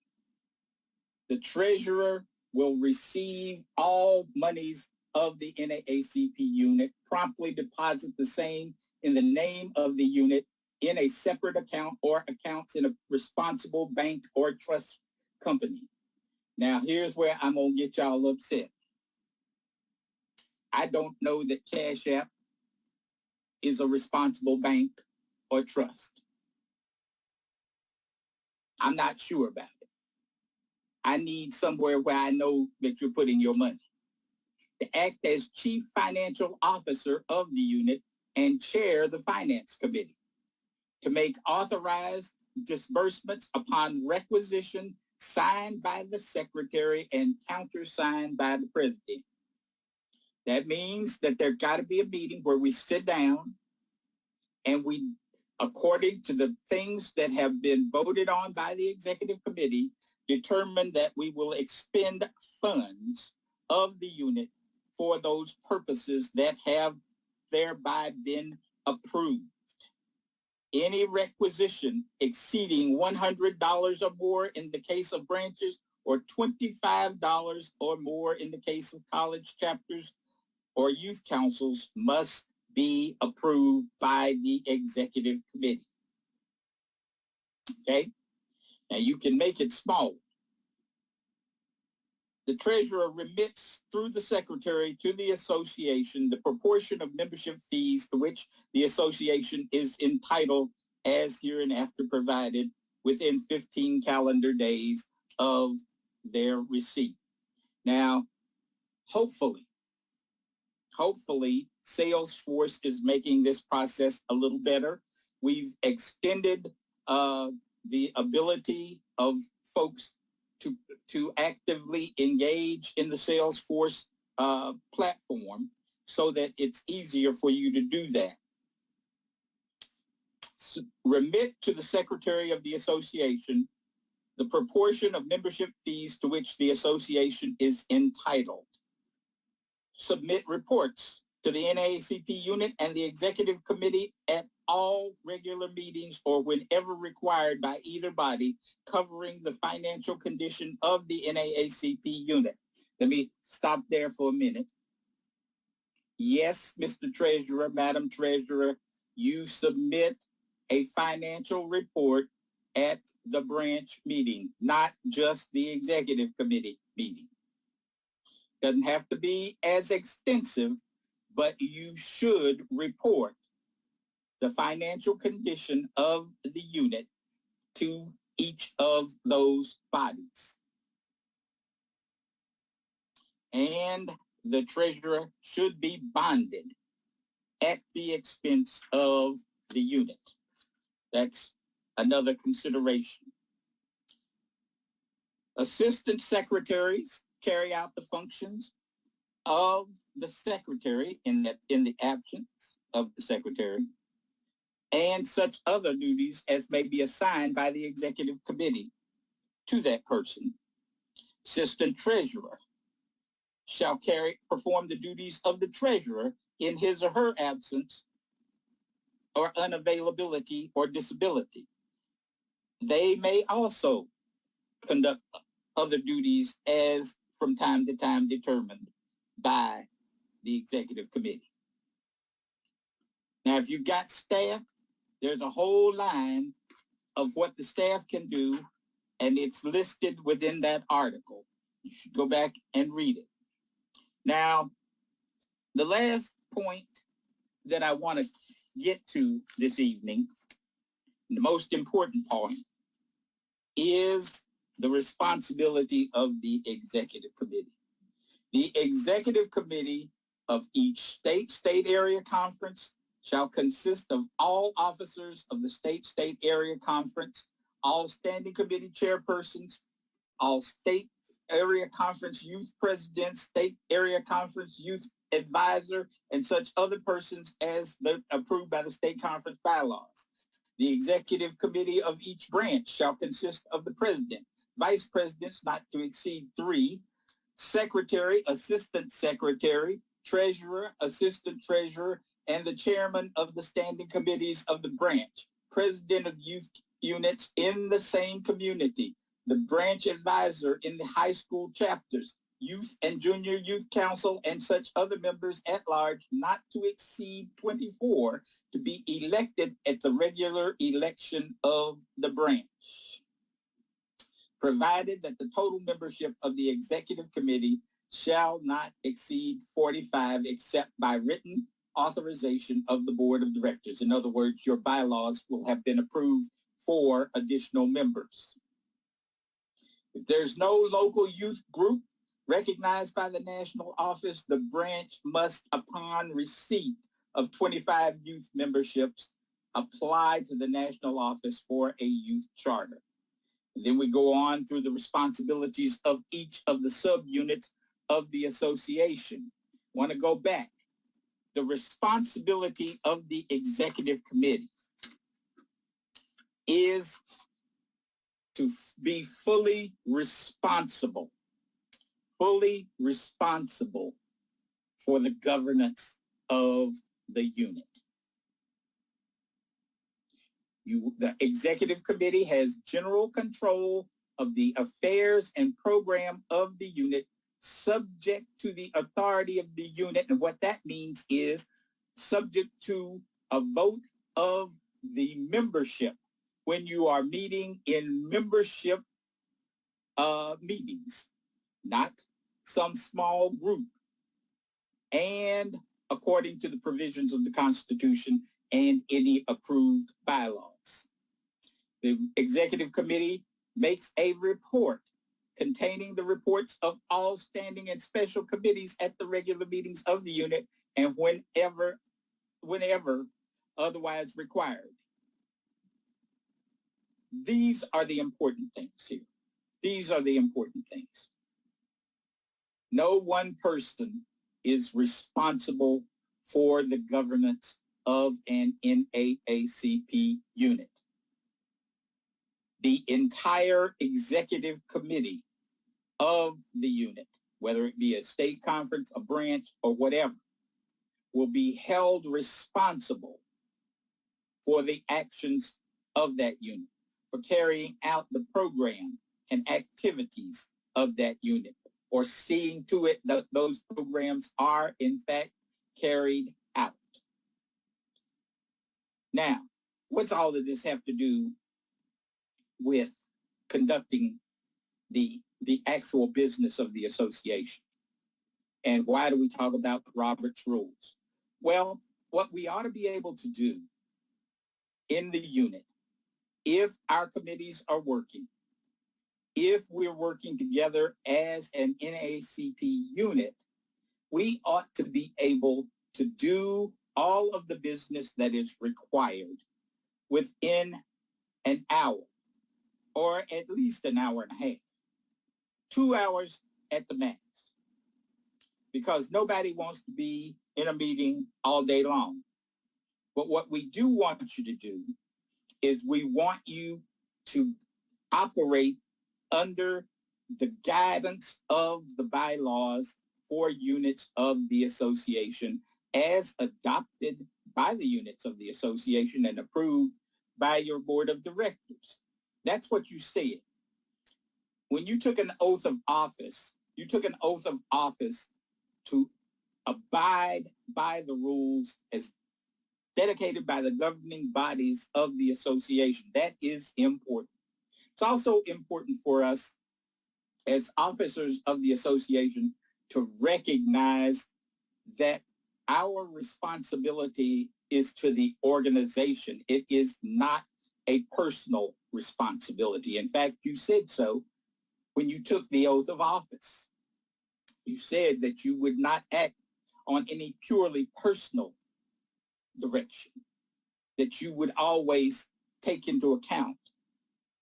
The treasurer will receive all monies of the NAACP unit, promptly deposit the same in the name of the unit in a separate account or accounts in a responsible bank or trust company. Now, here's where I'm going to get y'all upset. I don't know that Cash App is a responsible bank or trust. I'm not sure about it. I need somewhere where I know that you're putting your money. To act as chief financial officer of the unit and chair the finance committee. To make authorized disbursements upon requisition, signed by the secretary and countersigned by the president. That means that there's got to be a meeting where we sit down and we, according to the things that have been voted on by the executive committee, determine that we will expend funds of the unit for those purposes that have thereby been approved. Any requisition exceeding $100 or more in the case of branches, or $25 or more in the case of college chapters or youth councils, must be approved by the executive committee. Okay? Now you can make it small. The treasurer remits through the secretary to the association the proportion of membership fees to which the association is entitled, as hereinafter provided, within 15 calendar days of their receipt. Now, hopefully, Salesforce is making this process a little better. We've extended the ability of folks to actively engage in the Salesforce platform so that it's easier for you to do that. remit to the Secretary of the Association the proportion of membership fees to which the association is entitled. Submit reports to the NAACP unit and the executive committee at all regular meetings or whenever required by either body covering the financial condition of the NAACP unit. Let me stop there for a minute. Yes, Mr. Treasurer, Madam Treasurer, you submit a financial report at the branch meeting, not just the executive committee meeting. Doesn't have to be as extensive, but you should report the financial condition of the unit to each of those bodies. And the treasurer should be bonded at the expense of the unit. That's another consideration. Assistant secretaries carry out the functions of the secretary in the absence of the secretary, and such other duties as may be assigned by the executive committee to that person. Assistant treasurer shall perform the duties of the treasurer in his or her absence or unavailability or disability. They may also conduct other duties as from time to time determined by the executive committee. Now, if you've got staff, there's a whole line of what the staff can do, and it's listed within that article. You should go back and read it. Now, the last point that I want to get to this evening, the most important point, is the responsibility of the executive committee. The executive committee of each state area conference shall consist of all officers of the state area conference, all standing committee chairpersons, all state area conference youth presidents, state area conference youth advisor, and such other persons as approved by the state conference bylaws. The executive committee of each branch shall consist of the president, vice presidents not to exceed 3, secretary, assistant secretary, treasurer, assistant treasurer, and the chairman of the standing committees of the branch, president of youth units in the same community, the branch advisor in the high school chapters, youth and junior youth council, and such other members at large not to exceed 24 to be elected at the regular election of the branch, provided that the total membership of the executive committee shall not exceed 45 except by written authorization of the board of directors. In other words, your bylaws will have been approved for additional members. If there's no local youth group recognized by the national office, the branch must, upon receipt of 25 youth memberships, apply to the national office for a youth charter. And then we go on through the responsibilities of each of the subunits of the association. I want to go back. The responsibility of the executive committee is to be fully responsible for the governance of the unit. The executive committee has general control of the affairs and program of the unit, subject to the authority of the unit. And what that means is subject to a vote of the membership when you are meeting in membership meetings, not some small group, and according to the provisions of the Constitution and any approved bylaws. The executive committee makes a report containing the reports of all standing and special committees at the regular meetings of the unit and whenever otherwise required. These are the important things here. These are the important things. No one person is responsible for the governance of an NAACP unit. The entire executive committee of the unit, whether it be a state conference, a branch, or whatever, will be held responsible for the actions of that unit, for carrying out the program and activities of that unit, or seeing to it that those programs are, in fact, carried out. Now, what's all of this have to do with conducting the actual business of the association? And why do we talk about Robert's rules? Well, what we ought to be able to do in the unit, if our committees are working, if we're working together as an NAACP unit, we ought to be able to do all of the business that is required within an hour, or at least an hour and a half, 2 hours at the max, because nobody wants to be in a meeting all day long. But what we do want you to do is we want you to operate under the guidance of the bylaws for units of the association as adopted by the units of the association and approved by your board of directors. That's what you said. When you took an oath of office, you took an oath of office to abide by the rules as dedicated by the governing bodies of the association. That is important. It's also important for us as officers of the association to recognize that our responsibility is to the organization. It is not a personal responsibility. In fact, you said so when you took the oath of office. You said that you would not act on any purely personal direction, that you would always take into account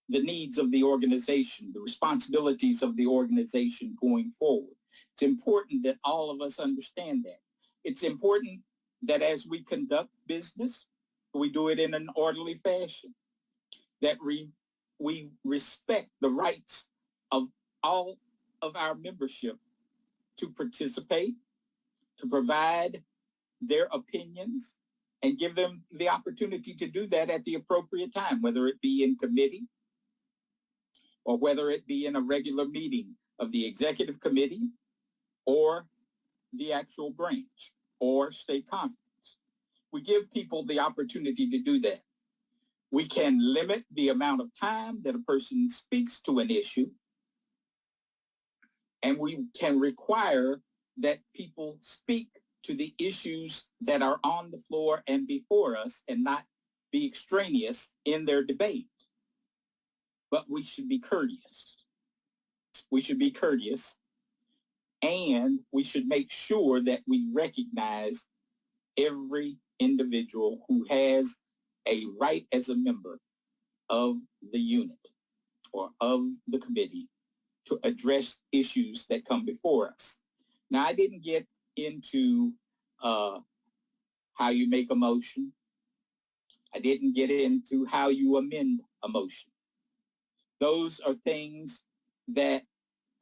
the needs of the organization, the responsibilities of the organization going forward. It's important that all of us understand that. It's important that as we conduct business, we do it in an orderly fashion, that we respect the rights of all of our membership to participate, to provide their opinions, and give them the opportunity to do that at the appropriate time, whether it be in committee or whether it be in a regular meeting of the executive committee or the actual branch or state conference. We give people the opportunity to do that. We can limit the amount of time that a person speaks to an issue, and we can require that people speak to the issues that are on the floor and before us and not be extraneous in their debate. But we should be courteous. We should be courteous, and we should make sure that we recognize every individual who has a right as a member of the unit or of the committee to address issues that come before us. Now, I didn't get into how you make a motion. I didn't get into how you amend a motion. Those are things that,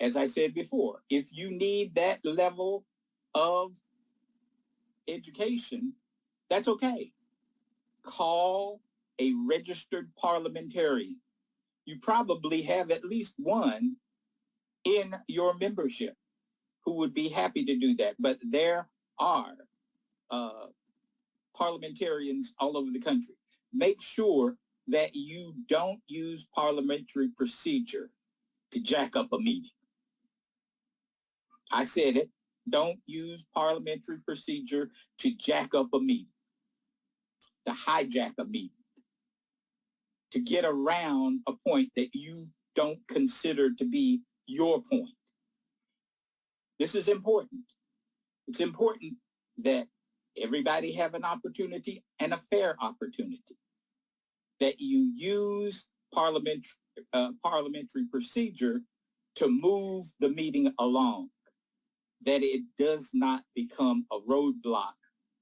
as I said before, if you need that level of education, that's okay. Call a registered parliamentarian. You probably have at least one in your membership who would be happy to do that. But there are parliamentarians all over the country. Make sure that you don't use parliamentary procedure to jack up a meeting. I said it. Don't use parliamentary procedure to jack up a meeting, to hijack a meeting, to get around a point that you don't consider to be your point. This is important. It's important that everybody have an opportunity and a fair opportunity, that you use parliamentary procedure to move the meeting along, that it does not become a roadblock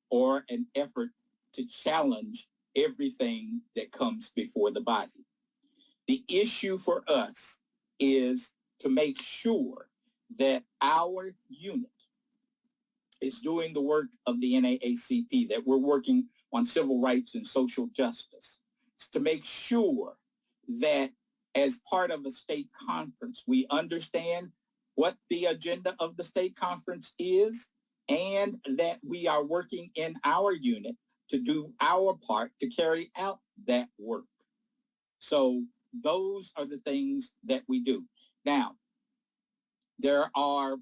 or an effort to challenge everything that comes before the body. The issue for us is to make sure that our unit is doing the work of the NAACP, that we're working on civil rights and social justice, to make sure that as part of a state conference, we understand what the agenda of the state conference is, and that we are working in our unit to do our part to carry out that work. So those are the things that we do. Now, there are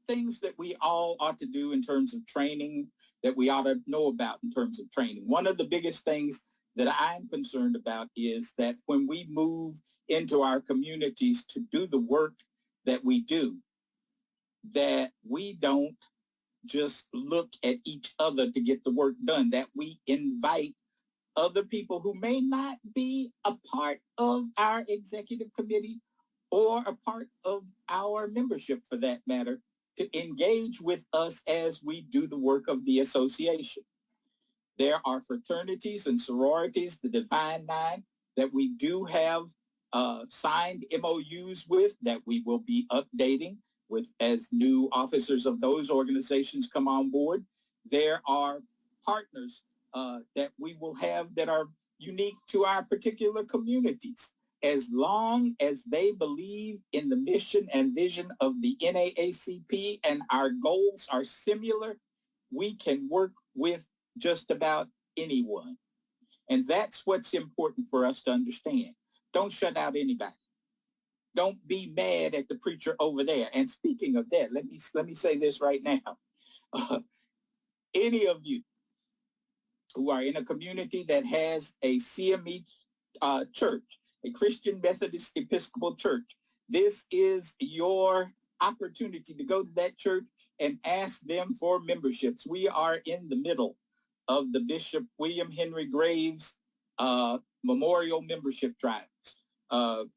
things that we all ought to do in terms of training, that we ought to know about in terms of training. One of the biggest things that I'm concerned about is that when we move into our communities to do the work that we do, that we don't just look at each other to get the work done, that we invite other people who may not be a part of our executive committee or a part of our membership, for that matter, to engage with us as we do the work of the association. There are fraternities and sororities, the Divine Nine, that we do have signed MOUs with, that we will be updating with as new officers of those organizations come on board. There are partners that we will have that are unique to our particular communities. As long as they believe in the mission and vision of the NAACP and our goals are similar, we can work with just about anyone. And that's what's important for us to understand. Don't shut out anybody. Don't be mad at the preacher over there. And speaking of that, let me say this right now. Any of you who are in a community that has a CME church, a Christian Methodist Episcopal church, this is your opportunity to go to that church and ask them for memberships. We are in the middle of the Bishop William Henry Graves Memorial Membership Drives.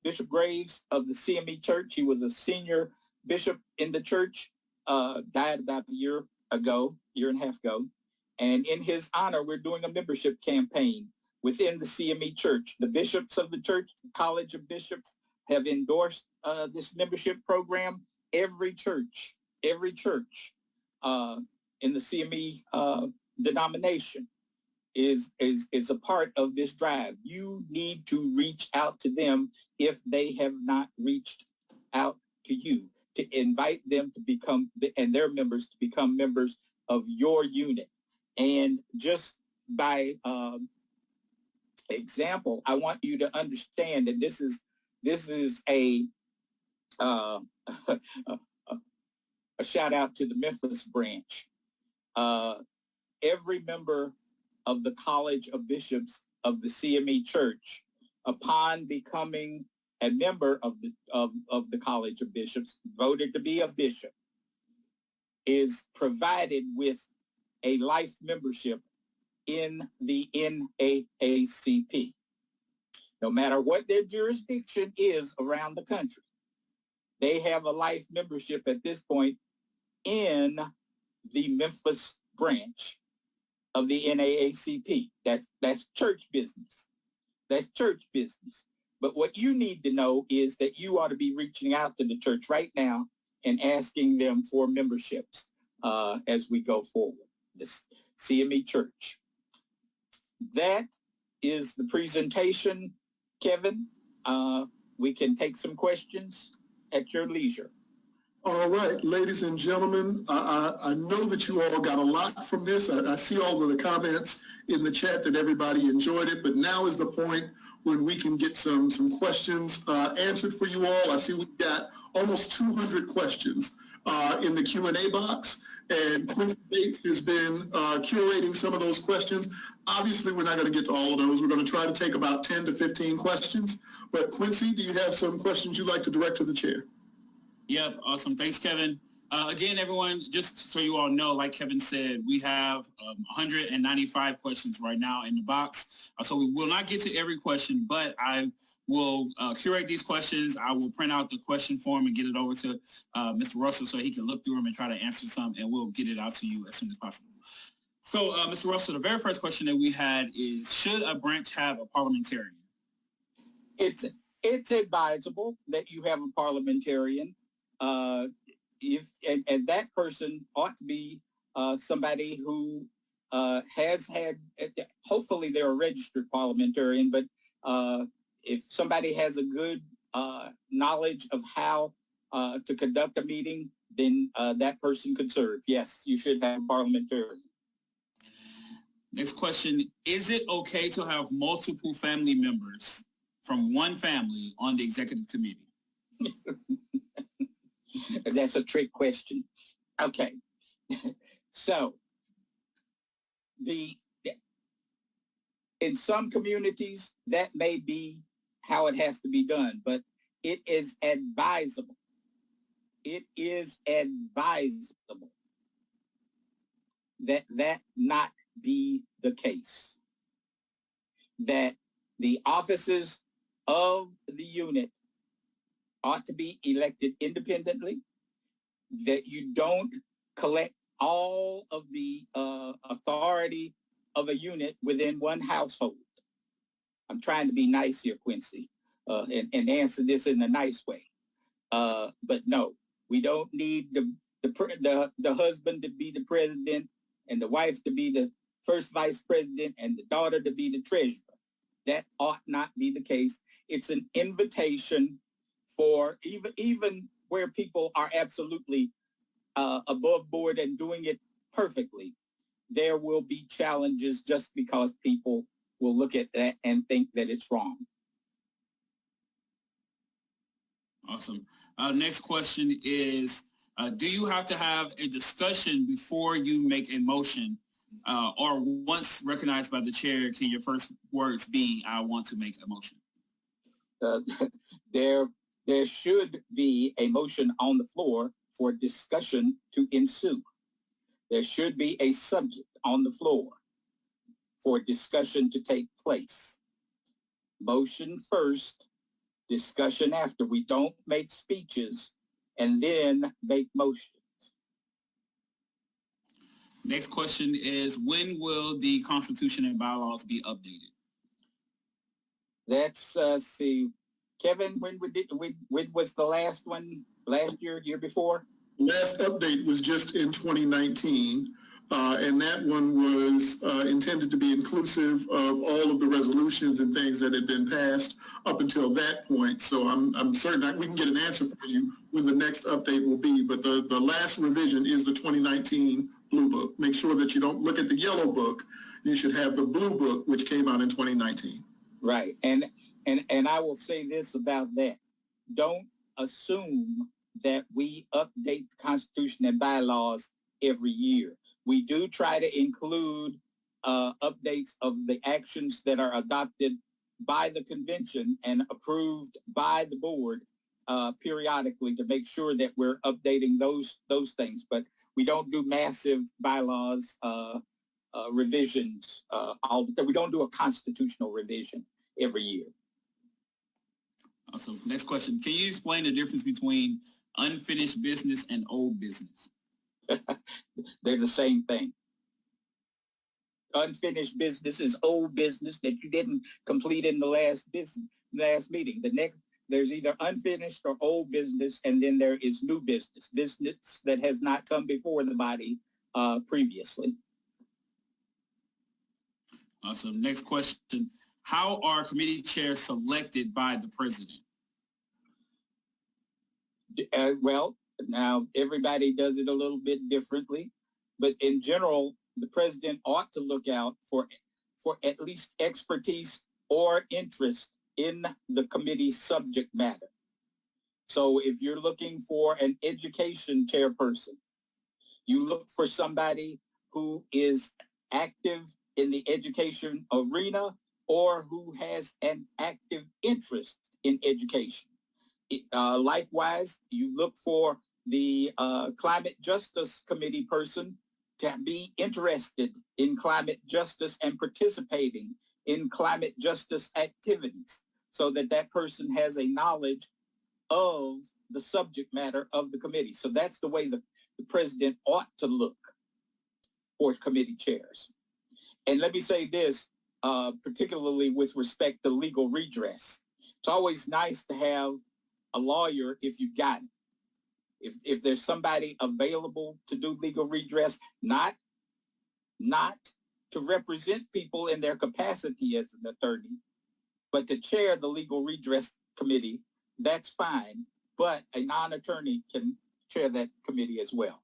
Bishop Graves of the CME Church, he was a senior bishop in the church, died about a year and a half ago. And in his honor, we're doing a membership campaign within the CME Church. The bishops of the church, the College of Bishops, have endorsed this membership program. Every church in the CME denomination is a part of this drive. You need to reach out to them if they have not reached out to you, to invite them to become, and their members to become members of your unit. And just by example, I want you to understand that this is a shout out to the Memphis branch. Every member of the College of Bishops of the CME Church, upon becoming a member of the College of Bishops, voted to be a bishop, is provided with a life membership in the NAACP. No matter what their jurisdiction is around the country, they have a life membership at this point in the Memphis branch of the NAACP. That's church business. That's church business. But what you need to know is that you ought to be reaching out to the church right now and asking them for memberships as we go forward. This CME Church. That is the presentation, Kevin. We can take some questions at your leisure. All right, ladies and gentlemen, I know that you all got a lot from this. I see all of the comments in the chat that everybody enjoyed it, but now is the point when we can get some questions answered for you all. I see we've got almost 200 questions in the Q&A box, and Quincy Bates has been curating some of those questions. Obviously, we're not going to get to all of those. We're going to try to take about 10 to 15 questions. But Quincy, do you have some questions you'd like to direct to the chair? Yep, awesome. Thanks, Kevin. Again, everyone, just so you all know, like Kevin said, we have 195 questions right now in the box. So we will not get to every question, but I will curate these questions. I will print out the question form and get it over to Mr. Russell so he can look through them and try to answer some, and we'll get it out to you as soon as possible. So, Mr. Russell, the very first question that we had is, should a branch have a parliamentarian? It's advisable that you have a parliamentarian. And that person ought to be somebody who has had, hopefully they're a registered parliamentarian, but if somebody has a good knowledge of how to conduct a meeting, then that person could serve. Yes, you should have a parliamentarian. Next question, is it okay to have multiple family members from one family on the executive committee? That's a trick question. Okay. So in some communities, that may be how it has to be done, but it is advisable. It is advisable that not be the case. That the officers of the unit ought to be elected independently, that you don't collect all of the authority of a unit within one household. I'm trying to be nice here, Quincy, and answer this in a nice way. But no, we don't need the husband to be the president and the wife to be the first vice president and the daughter to be the treasurer. That ought not be the case. It's an invitation for even where people are absolutely above board and doing it perfectly, there will be challenges just because people will look at that and think that it's wrong. Awesome. Next question is, do you have to have a discussion before you make a motion, or once recognized by the chair, can your first words be, I want to make a motion? There should be a motion on the floor for discussion to ensue. There should be a subject on the floor for discussion to take place. Motion first, discussion after. We don't make speeches and then make motions. Next question is, when will the Constitution and bylaws be updated? Let's see. Kevin, when was the last one? Last year, year before? Last update was just in 2019, and that one was intended to be inclusive of all of the resolutions and things that had been passed up until that point. So I'm certain that we can get an answer for you when the next update will be. But the last revision is the 2019 Blue Book. Make sure that you don't look at the yellow book. You should have the Blue Book, which came out in 2019. Right, and I will say this about that. Don't assume that we update the Constitution and bylaws every year. We do try to include updates of the actions that are adopted by the convention and approved by the board periodically to make sure that we're updating those things. But we don't do massive bylaws revisions. We don't do a constitutional revision every year. Awesome. Next question. Can you explain the difference between unfinished business and old business? They're the same thing. Unfinished business is old business that you didn't complete in the last meeting. There's either unfinished or old business, and then there is new business that has not come before the body previously. Awesome. Next question. How are committee chairs selected by the president? Well, now everybody does it a little bit differently, but in general, the president ought to look out for at least expertise or interest in the committee's subject matter. So if you're looking for an education chairperson, you look for somebody who is active in the education arena or who has an active interest in education. Likewise, you look for the Climate Justice Committee person to be interested in climate justice and participating in climate justice activities so that that person has a knowledge of the subject matter of the committee. So that's the way the president ought to look. for committee chairs. And let me say this, particularly with respect to legal redress. It's always nice to have a lawyer if you got it. If there's somebody available to do legal redress, not to represent people in their capacity as an attorney, but to chair the legal redress committee, that's fine. But a non-attorney can chair that committee as well.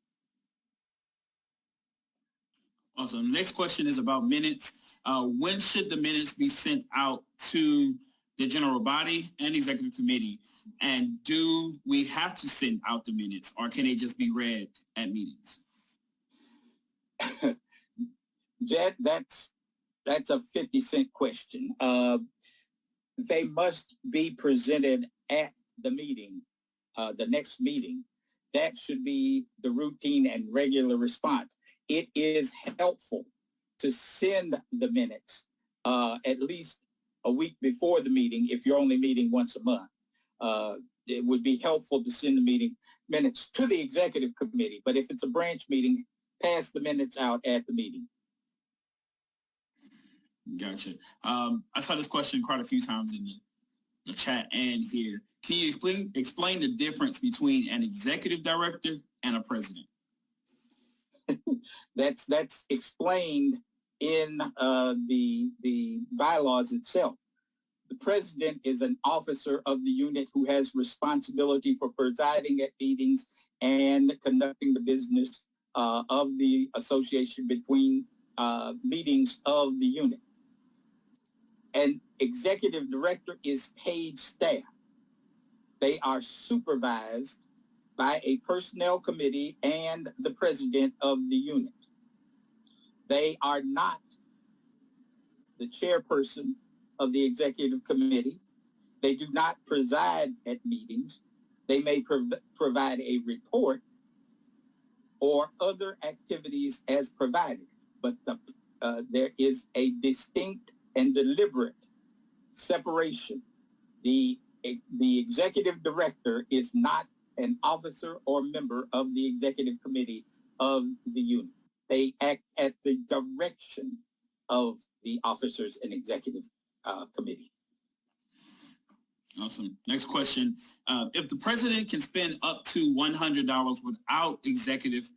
Awesome. Next question is about minutes. When should the minutes be sent out to the general body and executive committee? And do we have to send out the minutes, or can they just be read at meetings? That's a 50-cent question. They must be presented at the meeting, the next meeting. That should be the routine and regular response. It is helpful to send the minutes at least a week before the meeting if you're only meeting once a month. It would be helpful to send the meeting minutes to the executive committee, but if it's a branch meeting, pass the minutes out at the meeting. Gotcha. I saw this question quite a few times in the chat and here. Can you explain the difference between an executive director and a president? That's explained in the bylaws itself. The president is an officer of the unit who has responsibility for presiding at meetings and conducting the business of the association between meetings of the unit. An executive director is paid staff. They are supervised by a personnel committee and the president of the unit. They are not the chairperson of the executive committee. They do not preside at meetings. They may provide a report or other activities as provided, but there is a distinct and deliberate separation. The executive director is not an officer or member of the executive committee of the unit. They act at the direction of the officers and executive committee. Awesome. Next question. If the president can spend up to $100 without executive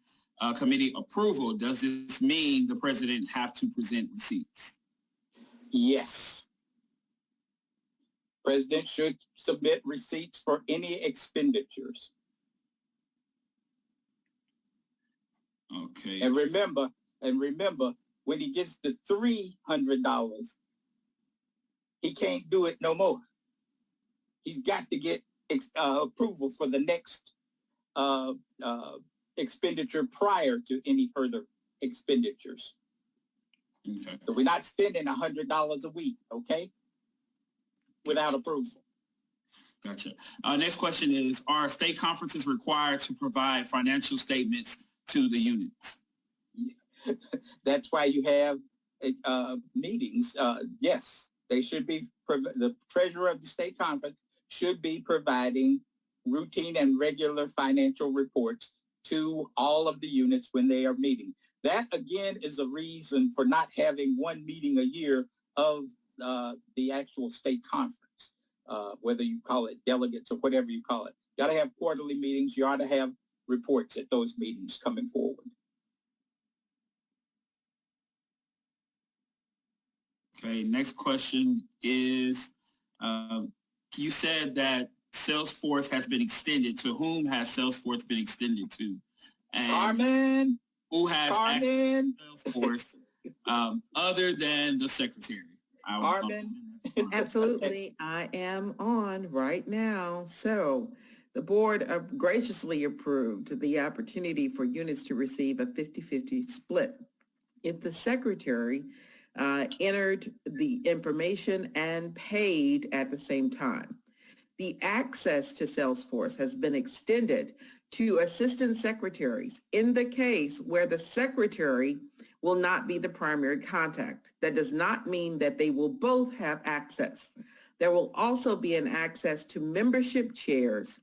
committee approval, does this mean the president have to present receipts? Yes. President should submit receipts for any expenditures. Okay. And remember, when he gets to $300, he can't do it no more. He's got to get approval for the next expenditure prior to any further expenditures. Okay. So we're not spending $100 a week, okay? Without approval. Gotcha. Next question is, are state conferences required to provide financial statements to the units? That's why you have meetings. Yes, they should be, the treasurer of the state conference should be providing routine and regular financial reports to all of the units when they are meeting. That, again, is a reason for not having one meeting a year of the actual state conference, whether you call it delegates or whatever you call it. You got to have quarterly meetings. You ought to have reports at those meetings coming forward. Okay, next question is, you said that Salesforce has been extended. To whom has Salesforce been extended to? And Carmen! Who has Carmen! access to Salesforce other than the secretary? Carmen? Absolutely. I am on right now. So the board graciously approved the opportunity for units to receive a 50-50 split if the secretary entered the information and paid at the same time. The access to Salesforce has been extended to assistant secretaries in the case where the secretary will not be the primary contact. That does not mean that they will both have access. There will also be an access to membership chairs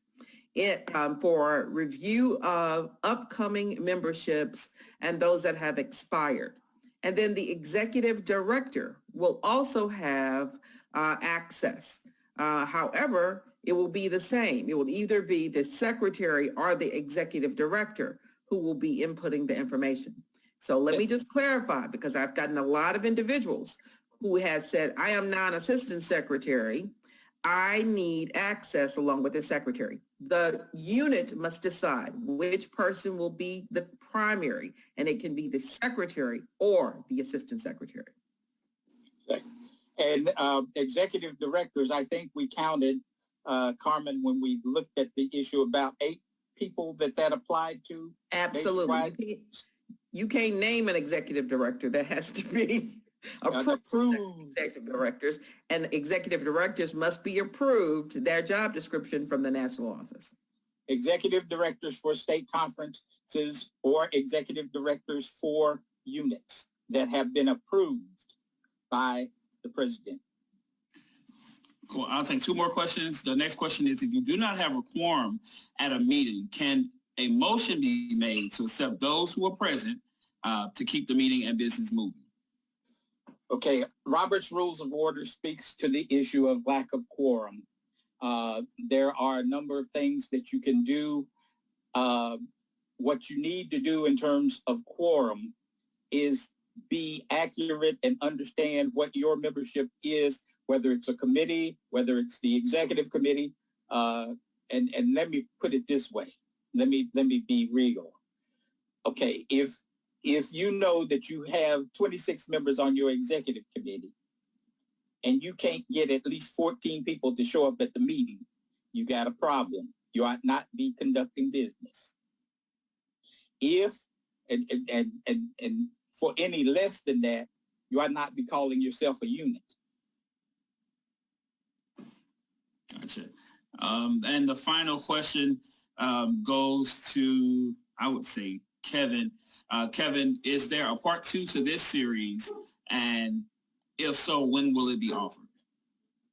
for review of upcoming memberships and those that have expired. And then the executive director will also have access. However, it will be the same. It will either be the secretary or the executive director who will be inputting the information. So let me just clarify, because I've gotten a lot of individuals who have said, I am not an assistant secretary. I need access along with the secretary. The unit must decide which person will be the primary, and it can be the secretary or the assistant secretary. And executive directors, I think we counted, Carmen, when we looked at the issue, about 8 people that applied to. Absolutely. You can't name an executive director. That has to be approved executive directors, and executive directors must be approved their job description from the national office. Executive directors for state conferences or executive directors for units that have been approved by the president. Cool. I'll take 2 more questions. The next question is, if you do not have a quorum at a meeting, can a motion be made to accept those who are present to keep the meeting and business moving? Okay, Robert's Rules of Order speaks to the issue of lack of quorum. There are a number of things that you can do. What you need to do in terms of quorum is be accurate and understand what your membership is, whether it's a committee, whether it's the executive committee. And let me put it this way. Let me be real. Okay, if you know that you have 26 members on your executive committee and you can't get at least 14 people to show up at the meeting, you got a problem. You ought not be conducting business. If, and for any less than that, you ought not be calling yourself a unit. Gotcha. And the final question goes to, I would say, Kevin. Kevin, is there a part 2 to this series? And if so, when will it be offered?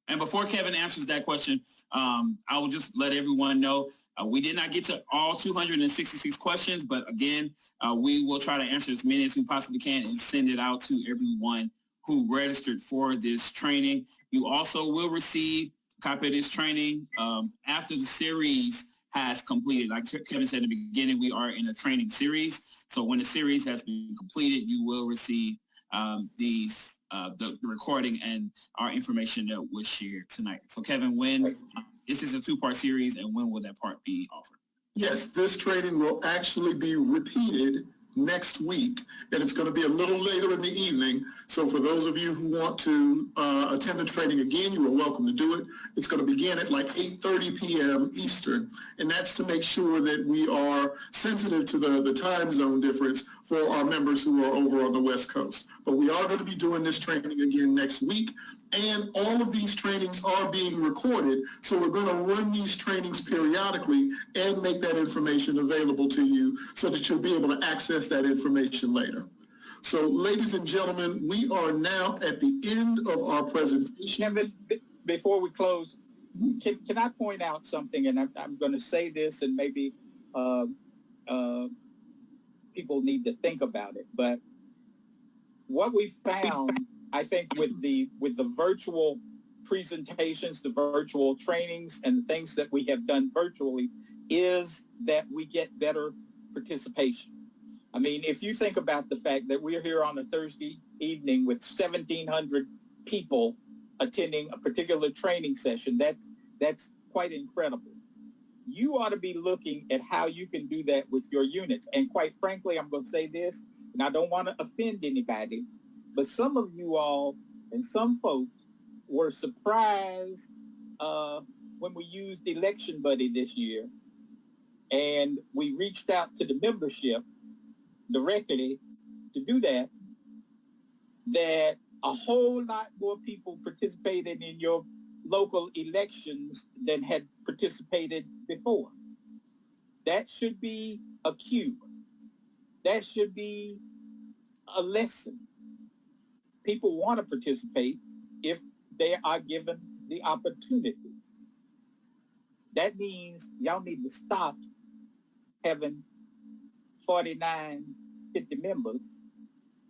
And before Kevin answers that question, I will just let everyone know we did not get to all 266 questions, but again, we will try to answer as many as we possibly can and send it out to everyone who registered for this training. You also will receive a copy of this training after the series has completed. Like Kevin said in the beginning, we are in a training series. So when the series has been completed, you will receive the recording and our information that was shared tonight. So Kevin, when this is a 2-part series, and when will that part be offered? Yes, this training will actually be repeated next week, and it's going to be a little later in the evening. So for those of you who want to attend the training again, you are welcome to do it. It's going to begin at like 8:30 p.m. Eastern, and that's to make sure that we are sensitive to the time zone difference for our members who are over on the West Coast. But we are going to be doing this training again next week, and all of these trainings are being recorded. So we're going to run these trainings periodically and make that information available to you so that you'll be able to access that information later. So ladies and gentlemen, we are now at the end of our presentation. Kevin, before we close, can I point out something? And I'm going to say this, and maybe people need to think about it. But what we found, I think, with the virtual presentations, the virtual trainings, and the things that we have done virtually, is that we get better participation. I mean, if you think about the fact that we're here on a Thursday evening with 1,700 people attending a particular training session, that's quite incredible. You ought to be looking at how you can do that with your units. And quite frankly, I'm going to say this, and I don't want to offend anybody, but some of you all and some folks were surprised when we used Election Buddy this year, and we reached out to the membership directly to do that a whole lot more people participated in your local elections than had participated before. That should be a cue. That should be a lesson. People want to participate if they are given the opportunity. That means y'all need to stop having 49, 50 members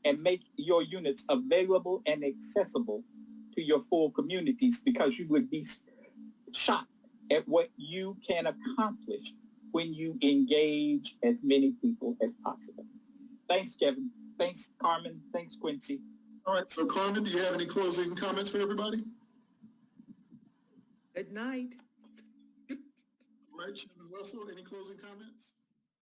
and make your units available and accessible to your full communities, because you would be shocked at what you can accomplish when you engage as many people as possible. Thanks, Kevin. Thanks, Carmen. Thanks, Quincy. All right, so Carmen, do you have any closing comments for everybody? Good night. All right, Chairman Russell, any closing comments?